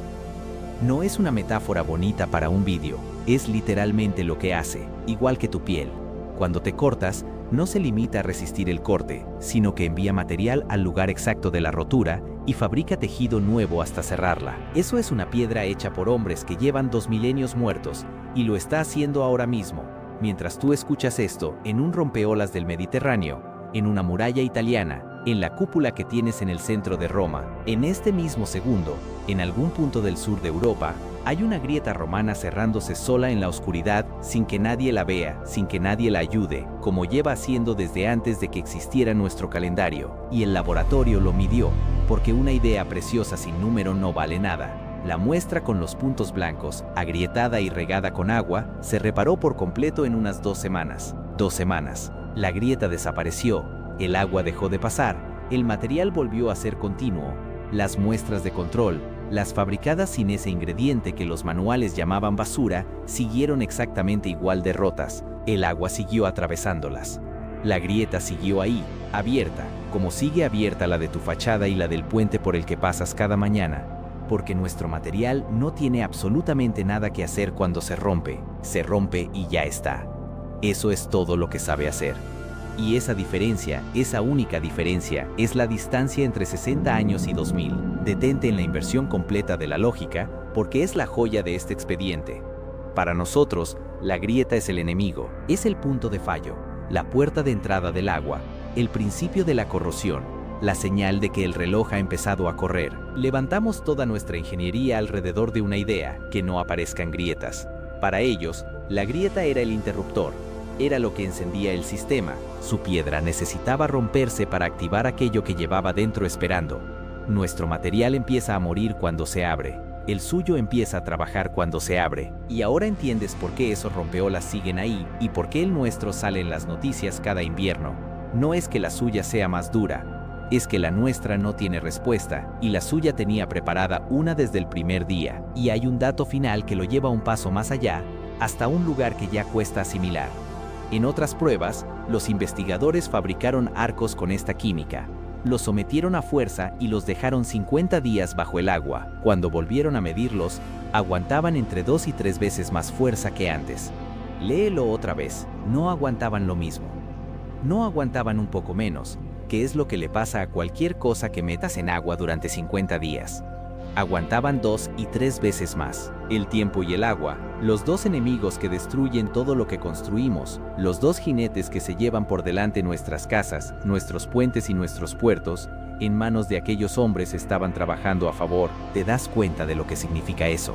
No es una metáfora bonita para un vídeo, es literalmente lo que hace, igual que tu piel. Cuando te cortas, no se limita a resistir el corte, sino que envía material al lugar exacto de la rotura y fabrica tejido nuevo hasta cerrarla. Eso es una piedra hecha por hombres que llevan 2 milenios muertos, y lo está haciendo ahora mismo, mientras tú escuchas esto, en un rompeolas del Mediterráneo, en una muralla italiana, en la cúpula que tienes en el centro de Roma. En este mismo segundo, en algún punto del sur de Europa, hay una grieta romana cerrándose sola en la oscuridad, sin que nadie la vea, sin que nadie la ayude, como lleva haciendo desde antes de que existiera nuestro calendario. Y el laboratorio lo midió, porque una idea preciosa sin número no vale nada. La muestra con los puntos blancos, agrietada y regada con agua, se reparó por completo en unas 2 semanas. 2 semanas. La grieta desapareció, el agua dejó de pasar, el material volvió a ser continuo. Las muestras de control, las fabricadas sin ese ingrediente que los manuales llamaban basura, siguieron exactamente igual de rotas. El agua siguió atravesándolas. La grieta siguió ahí, abierta, como sigue abierta la de tu fachada y la del puente por el que pasas cada mañana. Porque nuestro material no tiene absolutamente nada que hacer cuando se rompe y ya está. Eso es todo lo que sabe hacer. Y esa diferencia, esa única diferencia, es la distancia entre 60 años y 2000. Detente en la inversión completa de la lógica, porque es la joya de este expediente. Para nosotros, la grieta es el enemigo, es el punto de fallo, la puerta de entrada del agua, el principio de la corrosión, la señal de que el reloj ha empezado a correr. Levantamos toda nuestra ingeniería alrededor de una idea, que no aparezcan grietas. Para ellos, la grieta era el interruptor, era lo que encendía el sistema. Su piedra necesitaba romperse para activar aquello que llevaba dentro esperando. Nuestro material empieza a morir cuando se abre. El suyo empieza a trabajar cuando se abre. Y ahora entiendes por qué esos rompeolas siguen ahí y por qué el nuestro sale en las noticias cada invierno. No es que la suya sea más dura, es que la nuestra no tiene respuesta y la suya tenía preparada una desde el primer día. Y hay un dato final que lo lleva un paso más allá, hasta un lugar que ya cuesta asimilar. En otras pruebas, los investigadores fabricaron arcos con esta química, los sometieron a fuerza y los dejaron 50 días bajo el agua. Cuando volvieron a medirlos, aguantaban entre 2 y 3 veces más fuerza que antes. Léelo otra vez, no aguantaban lo mismo. No aguantaban un poco menos, que es lo que le pasa a cualquier cosa que metas en agua durante 50 días. Aguantaban 2 y 3 veces más. El tiempo y el agua, los dos enemigos que destruyen todo lo que construimos, los dos jinetes que se llevan por delante nuestras casas, nuestros puentes y nuestros puertos, en manos de aquellos hombres estaban trabajando a favor. ¿Te das cuenta de lo que significa eso?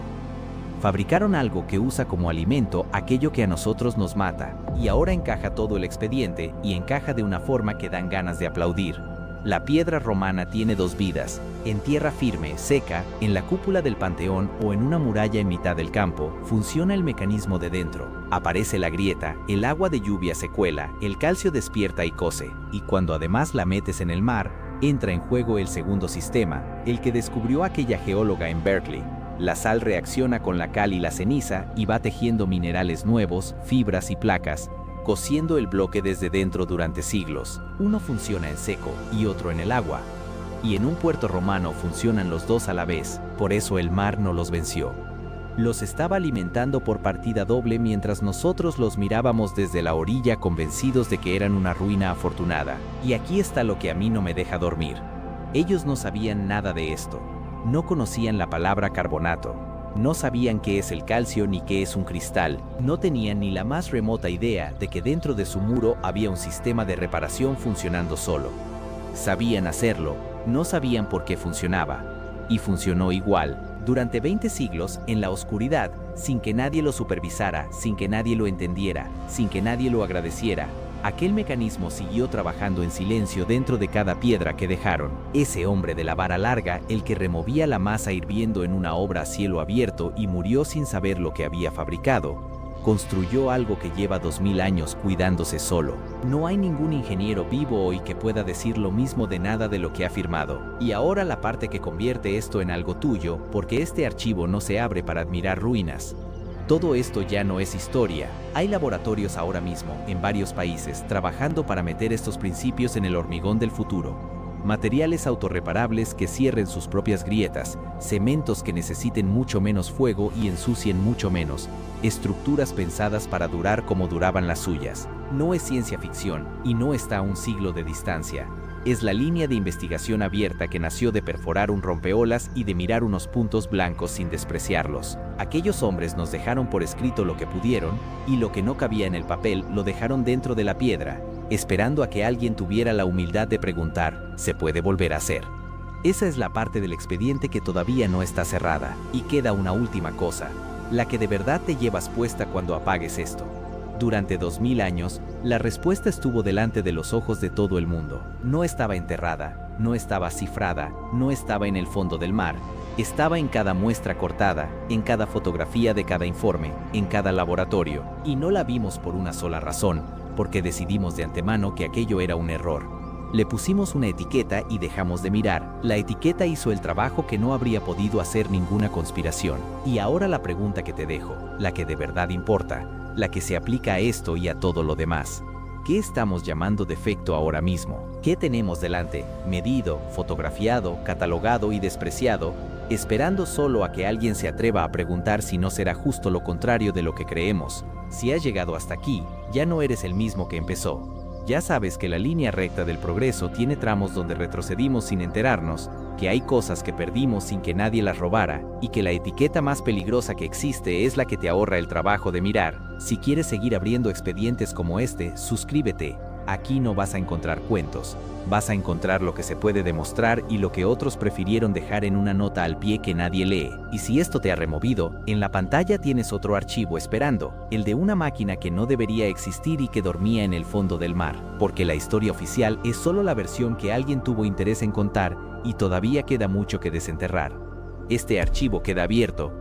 Fabricaron algo que usa como alimento aquello que a nosotros nos mata, y ahora encaja todo el expediente y encaja de una forma que dan ganas de aplaudir. La piedra romana tiene 2 vidas, en tierra firme, seca, en la cúpula del panteón o en una muralla en mitad del campo. Funciona el mecanismo de dentro. Aparece la grieta, el agua de lluvia se cuela, el calcio despierta y cose, y cuando además la metes en el mar, entra en juego el segundo sistema, el que descubrió aquella geóloga en Berkeley. La sal reacciona con la cal y la ceniza y va tejiendo minerales nuevos, fibras y placas, cosiendo el bloque desde dentro durante siglos. Uno funciona en seco y otro en el agua. Y en un puerto romano funcionan los dos a la vez, por eso el mar no los venció. Los estaba alimentando por partida doble mientras nosotros los mirábamos desde la orilla convencidos de que eran una ruina afortunada. Y aquí está lo que a mí no me deja dormir. Ellos no sabían nada de esto. No conocían la palabra carbonato. No sabían qué es el calcio ni qué es un cristal. No tenían ni la más remota idea de que dentro de su muro había un sistema de reparación funcionando solo. Sabían hacerlo, no sabían por qué funcionaba. Y funcionó igual, durante 20 siglos, en la oscuridad, sin que nadie lo supervisara, sin que nadie lo entendiera, sin que nadie lo agradeciera. Aquel mecanismo siguió trabajando en silencio dentro de cada piedra que dejaron. Ese hombre de la vara larga, el que removía la masa hirviendo en una obra a cielo abierto y murió sin saber lo que había fabricado, construyó algo que lleva 2000 años cuidándose solo. No hay ningún ingeniero vivo hoy que pueda decir lo mismo de nada de lo que ha firmado. Y ahora la parte que convierte esto en algo tuyo, porque este archivo no se abre para admirar ruinas. Todo esto ya no es historia. Hay laboratorios ahora mismo, en varios países, trabajando para meter estos principios en el hormigón del futuro. Materiales autorreparables que cierren sus propias grietas, cementos que necesiten mucho menos fuego y ensucien mucho menos, estructuras pensadas para durar como duraban las suyas. No es ciencia ficción y no está a un siglo de distancia. Es la línea de investigación abierta que nació de perforar un rompeolas y de mirar unos puntos blancos sin despreciarlos. Aquellos hombres nos dejaron por escrito lo que pudieron, y lo que no cabía en el papel lo dejaron dentro de la piedra, esperando a que alguien tuviera la humildad de preguntar, ¿se puede volver a hacer? Esa es la parte del expediente que todavía no está cerrada, y queda una última cosa, la que de verdad te llevas puesta cuando apagues esto. Durante 2000 años, la respuesta estuvo delante de los ojos de todo el mundo. No estaba enterrada, no estaba cifrada, no estaba en el fondo del mar. Estaba en cada muestra cortada, en cada fotografía de cada informe, en cada laboratorio. Y no la vimos por una sola razón, porque decidimos de antemano que aquello era un error. Le pusimos una etiqueta y dejamos de mirar. La etiqueta hizo el trabajo que no habría podido hacer ninguna conspiración. Y ahora la pregunta que te dejo, la que de verdad importa, la que se aplica a esto y a todo lo demás. ¿Qué estamos llamando defecto ahora mismo? ¿Qué tenemos delante, medido, fotografiado, catalogado y despreciado, esperando solo a que alguien se atreva a preguntar si no será justo lo contrario de lo que creemos? Si has llegado hasta aquí, ya no eres el mismo que empezó. Ya sabes que la línea recta del progreso tiene tramos donde retrocedimos sin enterarnos, que hay cosas que perdimos sin que nadie las robara, y que la etiqueta más peligrosa que existe es la que te ahorra el trabajo de mirar. Si quieres seguir abriendo expedientes como este, suscríbete. Aquí no vas a encontrar cuentos, vas a encontrar lo que se puede demostrar y lo que otros prefirieron dejar en una nota al pie que nadie lee. Y si esto te ha removido, en la pantalla tienes otro archivo esperando, el de una máquina que no debería existir y que dormía en el fondo del mar, porque la historia oficial es solo la versión que alguien tuvo interés en contar y todavía queda mucho que desenterrar. Este archivo queda abierto,